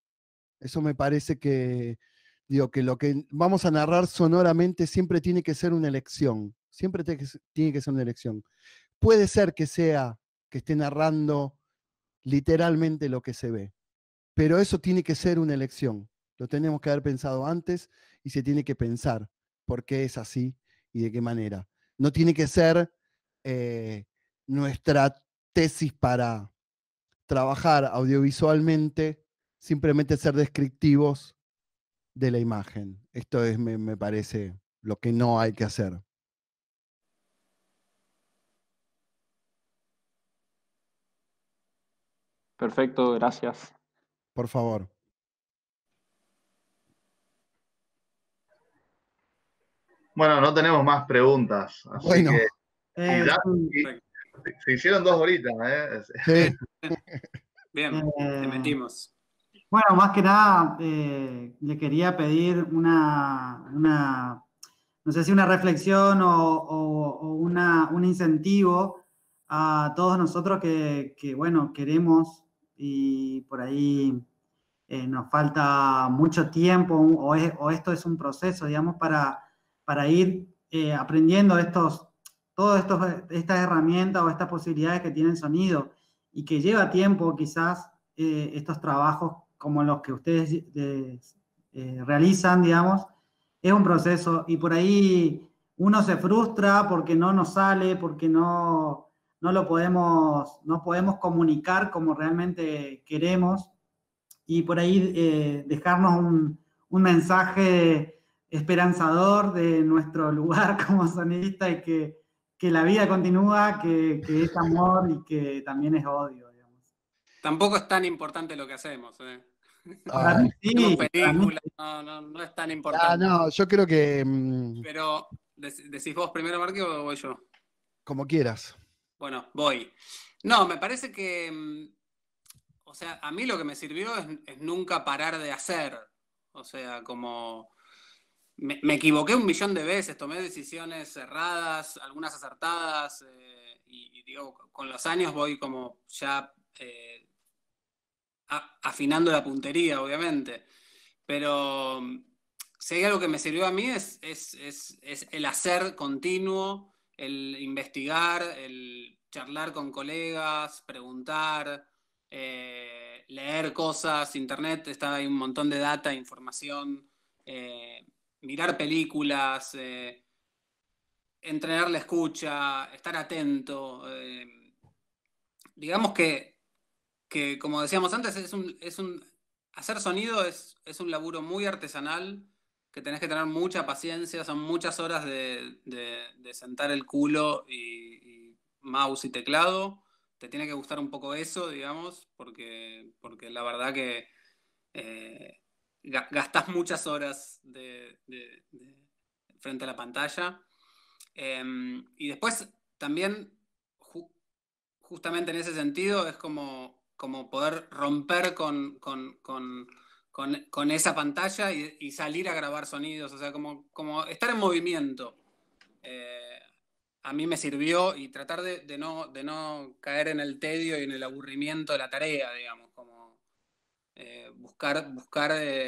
Eso me parece que, digo, que lo que vamos a narrar sonoramente siempre tiene que ser una elección. Siempre tiene que ser una elección. Puede ser que sea que esté narrando literalmente lo que se ve, pero eso tiene que ser una elección. Lo tenemos que haber pensado antes y se tiene que pensar por qué es así y de qué manera. No tiene que ser nuestra tesis para trabajar audiovisualmente, simplemente ser descriptivos de la imagen. Esto es, me parece, lo que no hay que hacer. Perfecto, gracias. por favor. Bueno, no tenemos más preguntas, así Bueno. que Sí. se hicieron 2 horitas, ¿eh? Sí. Bien, te metimos. Bueno, más que nada, le quería pedir no sé si una reflexión o un incentivo a todos nosotros que, bueno, queremos y por ahí nos falta mucho tiempo o esto es un proceso, digamos, para ir aprendiendo todas estas herramientas o estas posibilidades que tiene el sonido y que lleva tiempo quizás estos trabajos como los que ustedes realizan, digamos, es un proceso y por ahí uno se frustra porque no nos sale, porque no podemos comunicar como realmente queremos y por ahí dejarnos un mensaje esperanzador de nuestro lugar como sonidista y que la vida continúa, que es amor y que también es odio, digamos. Tampoco es tan importante lo que hacemos. Para mí sí, Hacemos para mí películas, no es tan importante. No, yo creo que Pero, ¿decís vos primero, Marqui, o voy yo? como quieras. Bueno, voy. No, me parece que, o sea, a mí lo que me sirvió es nunca parar de hacer. O sea, como me equivoqué 1.000.000 de veces, tomé decisiones erradas, algunas acertadas, y digo, con los años voy como ya afinando la puntería, obviamente. Pero si hay algo que me sirvió a mí es el hacer continuo, el investigar, el charlar con colegas, preguntar, leer cosas, internet, está ahí un montón de data, información, mirar películas, entrenar la escucha, estar atento. Digamos que, como decíamos antes, hacer sonido es un laburo muy artesanal, que tenés que tener mucha paciencia, son muchas horas de sentar el culo y mouse y teclado. Te tiene que gustar un poco eso, digamos, porque la verdad que gastás muchas horas frente a la pantalla. Y después también, justamente en ese sentido, es como poder romper con esa pantalla y salir a grabar sonidos, o sea, como estar en movimiento. A mí me sirvió y tratar de no caer en el tedio y en el aburrimiento de la tarea, digamos, como buscar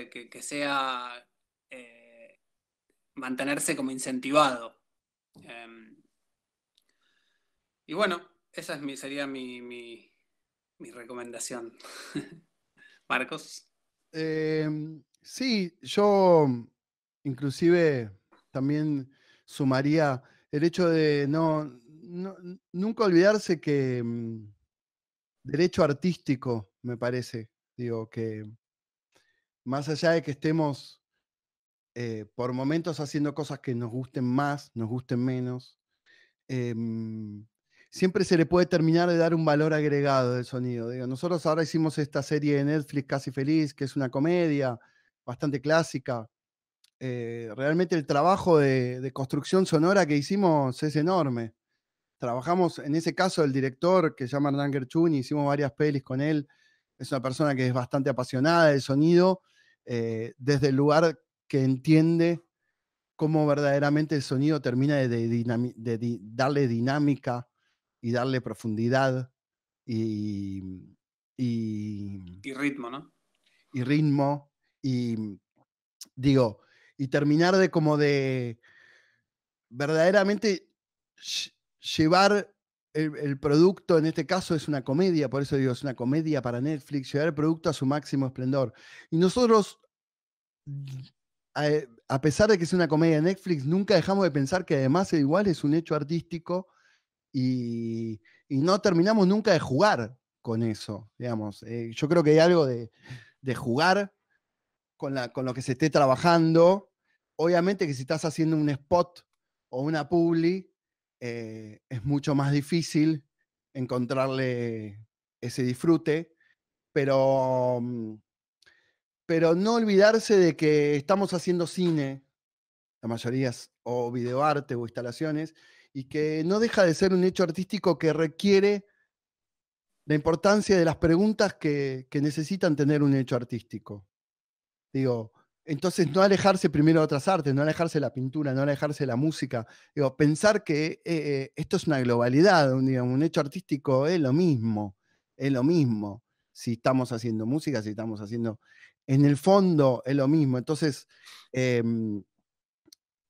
que sea mantenerse como incentivado. Y bueno, esa sería mi recomendación. Marcos. Sí, yo inclusive también sumaría el hecho de nunca olvidarse que derecho artístico, me parece, digo, que más allá de que estemos por momentos haciendo cosas que nos gusten más, nos gusten menos, siempre se le puede terminar de dar un valor agregado del sonido. Digo, nosotros ahora hicimos esta serie de Netflix Casi Feliz, que es una comedia bastante clásica. Realmente el trabajo de construcción sonora que hicimos es enorme. Trabajamos, en ese caso, el director, que se llama Hernán Gerchuni, hicimos varias pelis con él. Es una persona que es bastante apasionada del sonido, desde el lugar que entiende cómo verdaderamente el sonido termina de darle dinámica y darle profundidad y ritmo, ¿no? Y ritmo. Y digo, y terminar de como de verdaderamente llevar el producto, en este caso es una comedia, por eso digo, es una comedia para Netflix, llevar el producto a su máximo esplendor. Y nosotros, a pesar de que es una comedia de Netflix, nunca dejamos de pensar que además igual es un hecho artístico y no terminamos nunca de jugar con eso, digamos. Yo creo que hay algo de jugar con lo que se esté trabajando. Obviamente que si estás haciendo un spot o una publi, es mucho más difícil encontrarle ese disfrute, pero pero no olvidarse de que estamos haciendo cine, la mayoría o videoarte o instalaciones, y que no deja de ser un hecho artístico que requiere la importancia de las preguntas que necesitan tener un hecho artístico. Digo, entonces no alejarse primero de otras artes, no alejarse de la pintura, no alejarse de la música. Digo, pensar que esto es una globalidad, un hecho artístico es lo mismo, es lo mismo. Si estamos haciendo música, si estamos haciendo... En el fondo es lo mismo. Entonces,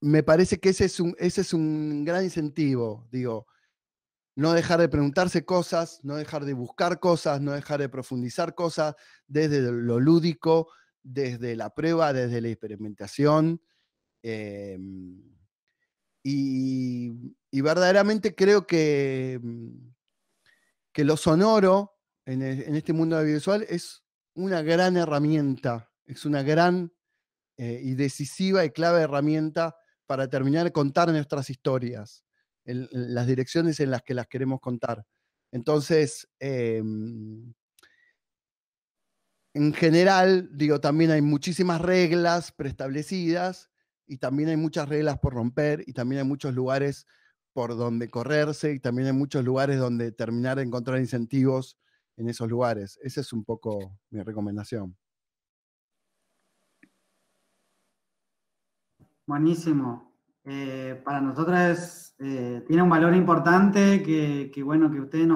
me parece que ese es un gran incentivo, digo, no dejar de preguntarse cosas, no dejar de buscar cosas, no dejar de profundizar cosas desde lo lúdico, desde la prueba, desde la experimentación. Y verdaderamente creo que lo sonoro en este mundo audiovisual es una gran herramienta, es una gran y decisiva y clave herramienta para terminar de contar nuestras historias, en las direcciones en las que las queremos contar. Entonces, en general, digo, también hay muchísimas reglas preestablecidas y también hay muchas reglas por romper y también hay muchos lugares por donde correrse y también hay muchos lugares donde terminar de encontrar incentivos en esos lugares. Esa es un poco mi recomendación. Buenísimo. Para nosotros tiene un valor importante bueno, que ustedes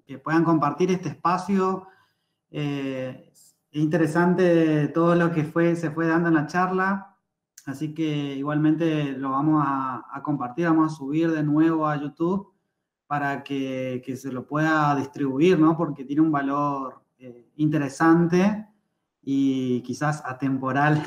que puedan compartir este espacio. Es interesante todo lo que se fue dando en la charla, así que igualmente lo vamos a compartir, vamos a subir de nuevo a YouTube para que se lo pueda distribuir, ¿no? Porque tiene un valor interesante y quizás atemporal.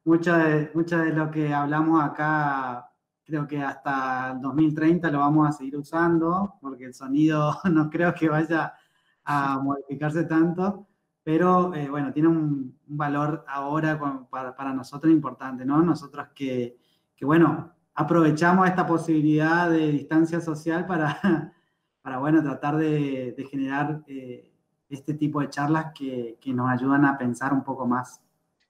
Mucho de lo que hablamos acá, creo que hasta el 2030 lo vamos a seguir usando, porque el sonido no creo que vaya a modificarse tanto, pero bueno, tiene un valor ahora para nosotros importante, ¿no? Nosotros bueno, aprovechamos esta posibilidad de distancia social para bueno, tratar de generar este tipo de charlas que nos ayudan a pensar un poco más.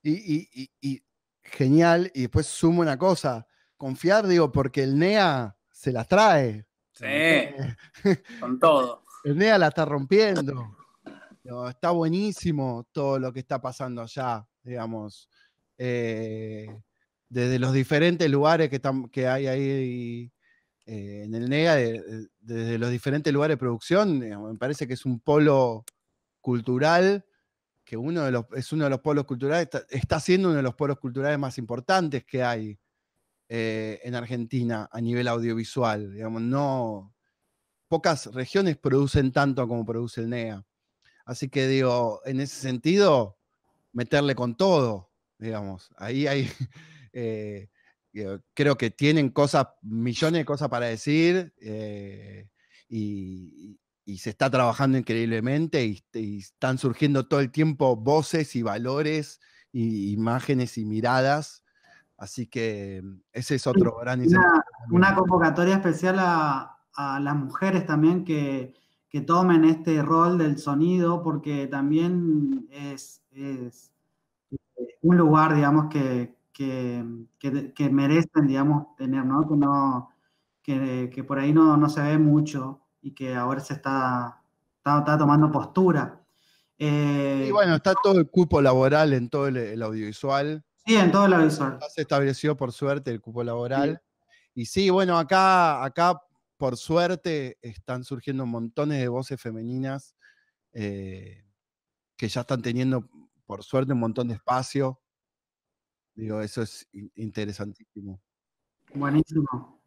Y genial, y después sumo una cosa, confiar, digo, porque el NEA se las trae. Sí, con todo. El NEA la está rompiendo. Digo, está buenísimo todo lo que está pasando allá, digamos. Desde los diferentes lugares que hay ahí en el NEA, desde los diferentes lugares de producción, digamos, me parece que es un polo cultural que es uno de los polos culturales, está siendo uno de los polos culturales más importantes que hay en Argentina a nivel audiovisual. Digamos, pocas regiones producen tanto como produce el NEA. Así que digo, en ese sentido, meterle con todo, digamos. Ahí hay, creo que tienen millones de cosas para decir y se está trabajando increíblemente y están surgiendo todo el tiempo voces y valores y imágenes y miradas. Así que ese es otro gran incentivo. Una convocatoria especial a las mujeres también que tomen este rol del sonido, porque también es un lugar, digamos, que merecen, digamos, tener, ¿no? Que por ahí no se ve mucho y que ahora se está tomando postura. Y bueno, está todo el cupo laboral en todo el audiovisual. Sí, en todo el audiovisual. Ya se estableció, por suerte, el cupo laboral. Sí. Y sí, bueno, acá por suerte, están surgiendo montones de voces femeninas que ya están teniendo, por suerte, un montón de espacio. Digo, eso es interesantísimo. Buenísimo.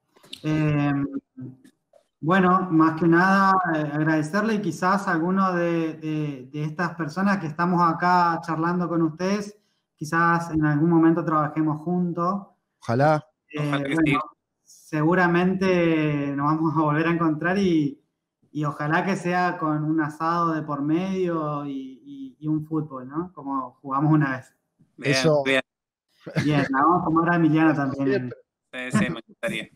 Bueno, más que nada, agradecerle y quizás a alguno de estas personas que estamos acá charlando con ustedes, quizás en algún momento trabajemos juntos. Ojalá. Bueno, seguramente nos vamos a volver a encontrar y ojalá que sea con un asado de por medio y un fútbol, ¿no? Como jugamos una vez. Bien, eso. Bien. Bien, la vamos a tomar a Emiliano también. Sí, me gustaría.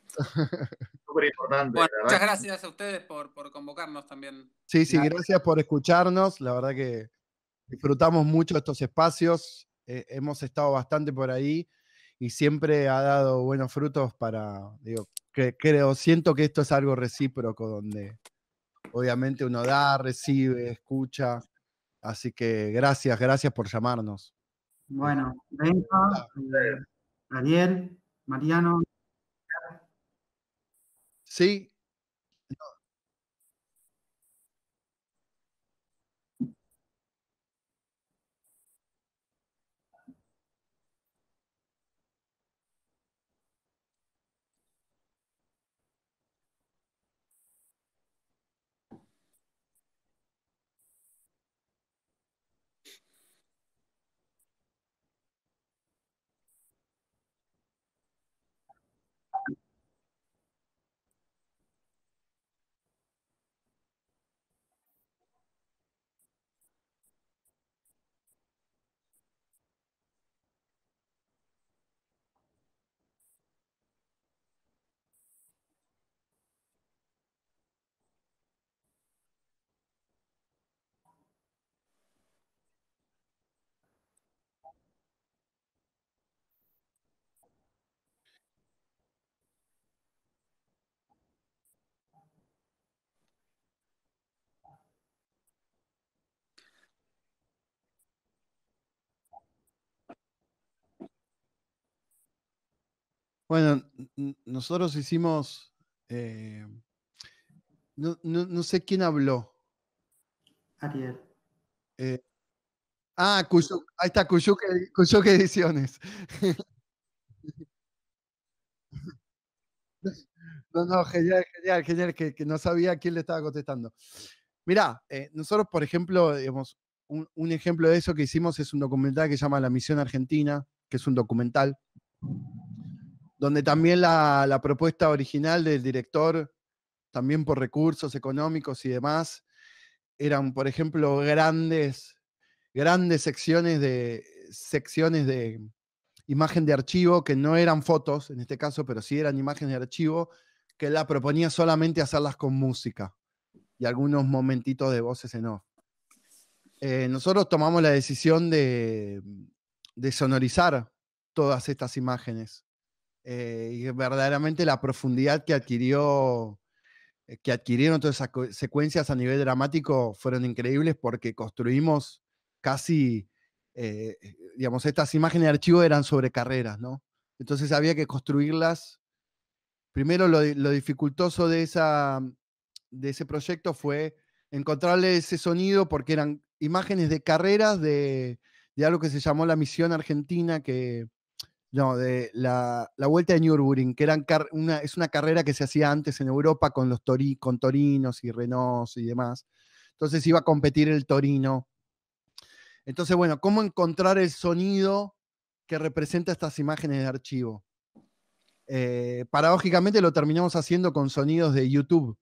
Súper importante. Bueno, muchas gracias a ustedes por convocarnos también. Sí, gracias por escucharnos. La verdad que disfrutamos mucho estos espacios, hemos estado bastante por ahí y siempre ha dado buenos frutos digo, siento que esto es algo recíproco donde obviamente uno da, recibe, escucha, así que gracias por llamarnos. Bueno, Benja, Ariel, Mariano. Sí. Bueno, nosotros hicimos, no sé quién habló. Ariel. Ahí está, Cuyuque Ediciones. No, genial, que no sabía a quién le estaba contestando. Mirá, nosotros, por ejemplo, digamos, un ejemplo de eso que hicimos es un documental que se llama La Misión Argentina, que es un documental, donde también la propuesta original del director, también por recursos económicos y demás, eran, por ejemplo, grandes secciones de imagen de archivo, que no eran fotos en este caso, pero sí eran imágenes de archivo, que la proponía solamente hacerlas con música y algunos momentitos de voces en off. Nosotros tomamos la decisión de sonorizar todas estas imágenes. Y verdaderamente la profundidad que adquirieron todas esas secuencias a nivel dramático fueron increíbles porque construimos casi, digamos, estas imágenes de archivo eran sobre carreras, ¿no? Entonces había que construirlas. Primero lo dificultoso de ese proyecto fue encontrarle ese sonido porque eran imágenes de carreras de algo que se llamó la Misión Argentina, de la Vuelta de Nürburgring, que es una carrera que se hacía antes en Europa con con torinos y Renaults y demás. Entonces iba a competir el Torino. Entonces, bueno, ¿cómo encontrar el sonido que representa estas imágenes de archivo? Paradójicamente lo terminamos haciendo con sonidos de YouTube,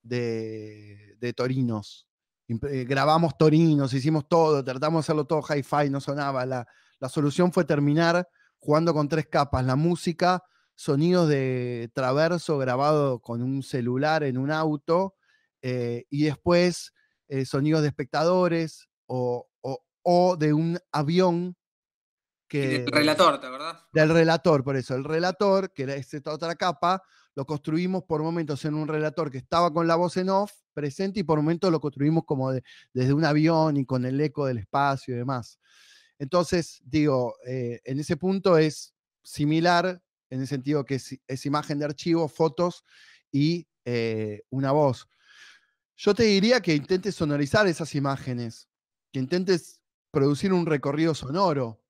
de torinos. Grabamos torinos, hicimos todo, tratamos de hacerlo todo hi-fi, no sonaba. La solución fue terminar jugando con 3 capas: la música, sonidos de traverso grabado con un celular en un auto, y después sonidos de espectadores o de un avión. Y del relator, ¿verdad? Del relator, por eso. El relator, que era esta otra capa, lo construimos por momentos en un relator que estaba con la voz en off presente y por momentos lo construimos como desde un avión y con el eco del espacio y demás. Entonces, digo, en ese punto es similar, en el sentido que es imagen de archivo, fotos y una voz. Yo te diría que intentes sonorizar esas imágenes, que intentes producir un recorrido sonoro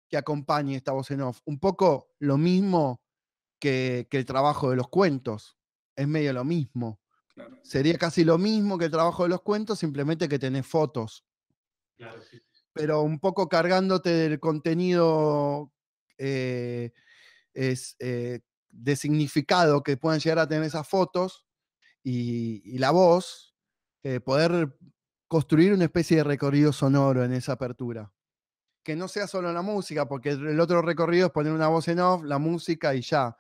que acompañe esta voz en off. Un poco lo mismo que el trabajo de los cuentos. Es medio lo mismo. Claro. Sería casi lo mismo que el trabajo de los cuentos, simplemente que tenés fotos. Claro, sí. Pero un poco cargándote del contenido de significado que puedan llegar a tener esas fotos y la voz, poder construir una especie de recorrido sonoro en esa apertura. Que no sea solo la música, porque el otro recorrido es poner una voz en off, la música y ya.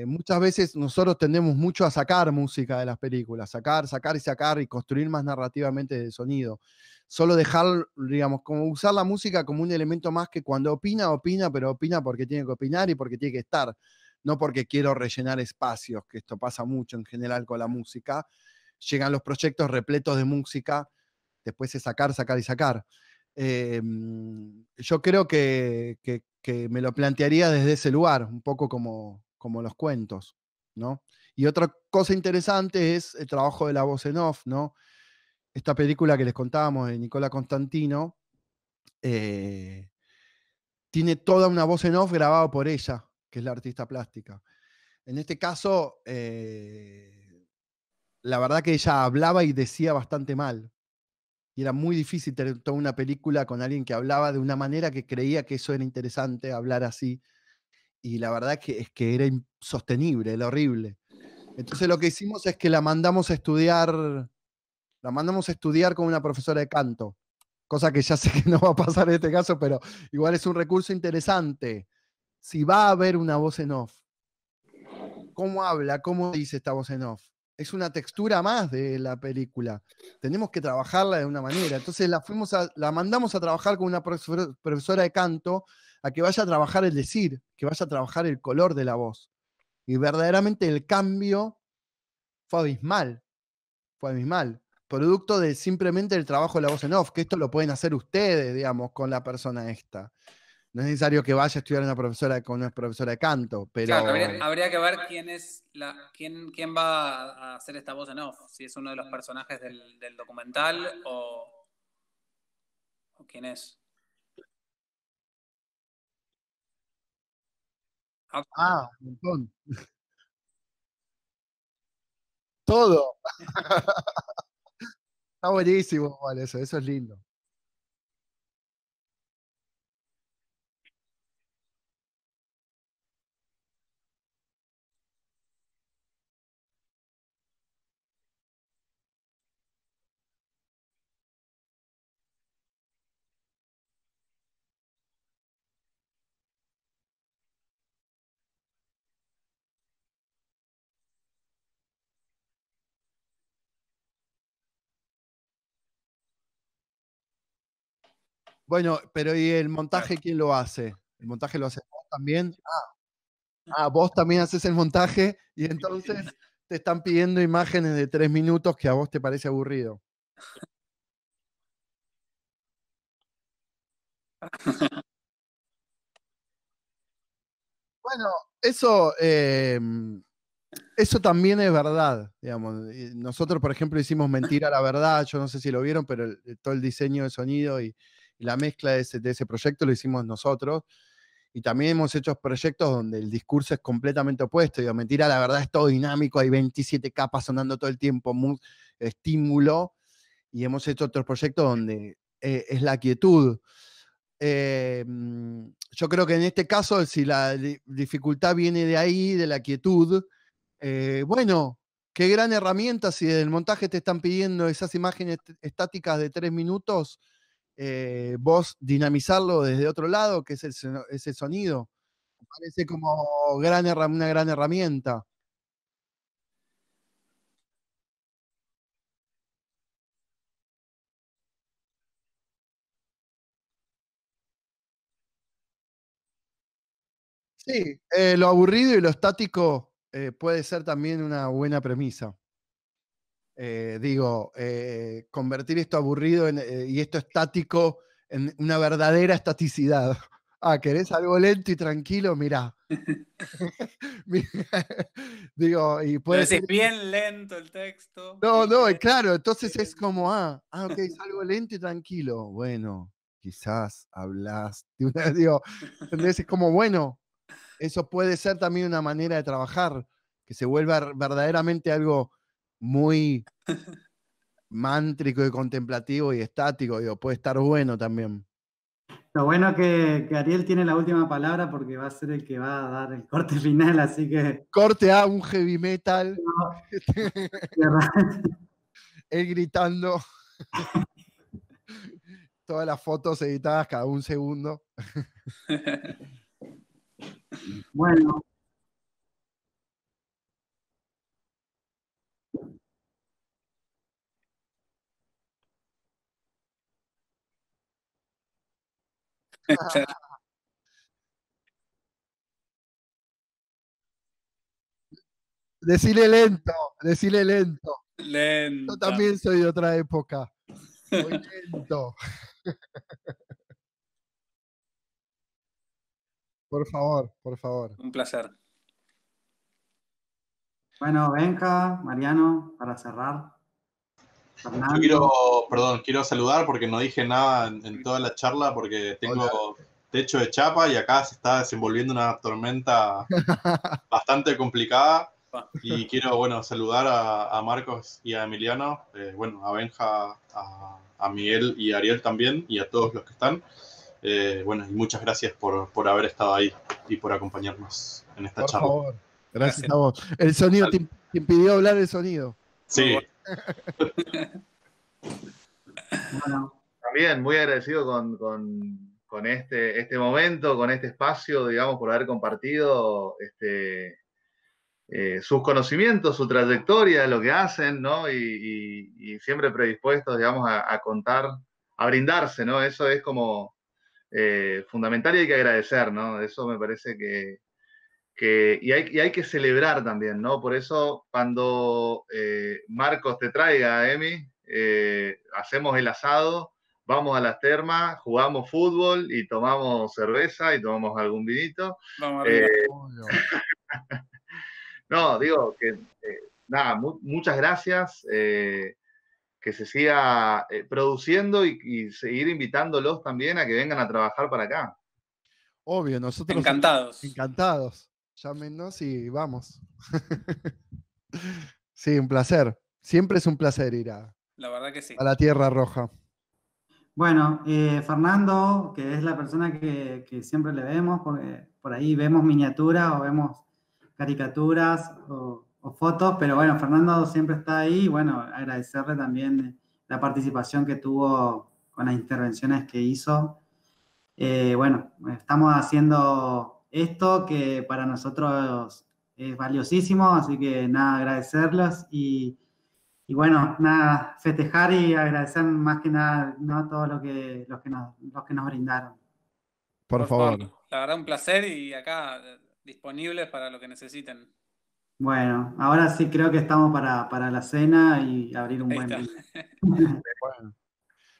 Muchas veces nosotros tendemos mucho a sacar música de las películas, sacar y sacar y construir más narrativamente el sonido. Solo dejar, digamos, como usar la música como un elemento más que cuando opina, pero opina porque tiene que opinar y porque tiene que estar, no porque quiero rellenar espacios, que esto pasa mucho en general con la música. Llegan los proyectos repletos de música, después es sacar y sacar. Yo creo que me lo plantearía desde ese lugar, un poco como los cuentos, ¿no? Y otra cosa interesante es el trabajo de la voz en off, ¿no? Esta película que les contábamos de Nicola Constantino tiene toda una voz en off grabada por ella, que es la artista plástica. En este caso, la verdad que ella hablaba y decía bastante mal. Y era muy difícil tener toda una película con alguien que hablaba de una manera que creía que eso era interesante, hablar así. Y la verdad es que era insostenible, era horrible. Entonces lo que hicimos es que la mandamos a estudiar con una profesora de canto, cosa que ya sé que no va a pasar en este caso, pero igual es un recurso interesante. Si va a haber una voz en off, ¿cómo habla? ¿Cómo dice esta voz en off? Es una textura más de la película. Tenemos que trabajarla de una manera. Entonces la mandamos a trabajar con una profesora de canto a que vaya a trabajar el decir, que vaya a trabajar el color de la voz. Y verdaderamente el cambio fue abismal. Fue abismal. Producto de simplemente el trabajo de la voz en off, que esto lo pueden hacer ustedes, digamos, con la persona esta. No es necesario que vaya a estudiar con una profesora de canto, pero... Claro, habría que ver quién va a hacer esta voz en off, si es uno de los personajes del documental o quién es. Ah, un montón. Todo. Está buenísimo, vale, eso es lindo. Bueno, pero ¿y el montaje quién lo hace? ¿El montaje lo haces vos también? Vos también haces el montaje y entonces te están pidiendo imágenes de 3 minutos que a vos te parece aburrido. Bueno, eso también es verdad, digamos. Nosotros, por ejemplo, hicimos Mentira a la Verdad, yo no sé si lo vieron, pero todo el diseño de sonido y la mezcla de ese proyecto lo hicimos nosotros. Y también hemos hecho proyectos donde el discurso es completamente opuesto. Digo, Mentira a la Verdad es todo dinámico, hay 27 capas sonando todo el tiempo, estímulo. Y hemos hecho otros proyectos donde es la quietud. Yo creo que en este caso, si la dificultad viene de ahí, de la quietud, bueno, qué gran herramienta si desde el montaje te están pidiendo esas imágenes estáticas de 3 minutos, vos dinamizarlo desde otro lado, que es ese sonido. Me parece como una gran herramienta. Sí, lo aburrido y lo estático puede ser también una buena premisa. Convertir esto aburrido y esto estático en una verdadera estaticidad. ¿Querés algo lento y tranquilo? Mirá. Y puede ser... bien lento el texto. No, claro, entonces es como, ok, es algo lento y tranquilo. Bueno, quizás hablas de una, ¿entendés? Es como, bueno, eso puede ser también una manera de trabajar, que se vuelva verdaderamente algo muy mántrico y contemplativo y estático, puede estar bueno también. Lo bueno que Ariel tiene la última palabra porque va a ser el que va a dar el corte final, así que... Corte a un heavy metal. Él gritando. Todas las fotos editadas cada un segundo. Bueno, Decile lento, decile lento. Yo Lenta. también soy de otra época. Soy lento. Por favor, por favor. Un placer. Bueno, Benja, Mariano, para cerrar. Fernando. Yo quiero saludar porque no dije nada en toda la charla porque tengo techo de chapa y acá se está desenvolviendo una tormenta bastante complicada. Y quiero, saludar a Marcos y a Emiliano, a Benja, a Miguel y a Ariel también, y a todos los que están. Y muchas gracias por haber estado ahí y por acompañarnos en esta charla. Por favor, gracias a vos. El sonido, te impidió hablar el sonido. Sí. Bueno, También muy agradecido con este momento, con este espacio, digamos, por haber compartido sus conocimientos, su trayectoria, lo que hacen, ¿no? Y siempre predispuestos, digamos, a contar, a brindarse, ¿no? Eso es como fundamental y hay que agradecer, ¿no? Eso me parece y hay que celebrar también, ¿no? Por eso cuando Marcos te traiga, Emi, hacemos el asado, vamos a las termas, jugamos fútbol y tomamos cerveza y tomamos algún vinito. Vamos arriba. No, digo que nada, muchas gracias, que se siga produciendo y seguir invitándolos también a que vengan a trabajar para acá. Obvio, nosotros Encantados. Encantados. Llámenos y vamos. Sí, un placer. Siempre es un placer ir La verdad que sí. a la Tierra Roja. Bueno, Fernando, que es la persona que siempre le vemos, porque por ahí vemos miniaturas o vemos caricaturas o fotos, pero bueno, Fernando siempre está ahí y bueno, agradecerle también la participación que tuvo con las intervenciones que hizo. Bueno, estamos haciendo esto que para nosotros es valiosísimo, así que nada, agradecerlos y bueno, nada, festejar y agradecer más que nada, ¿no? Todo los que nos brindaron. Por favor. La verdad, un placer y acá disponibles para lo que necesiten. Bueno, ahora sí creo que estamos para la cena y abrir un Ahí buen está. vino. Bueno,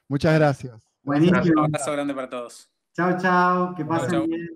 muchas gracias. Buenísimo. Un abrazo grande para todos. Chao, chao, que pasen Chau. bien.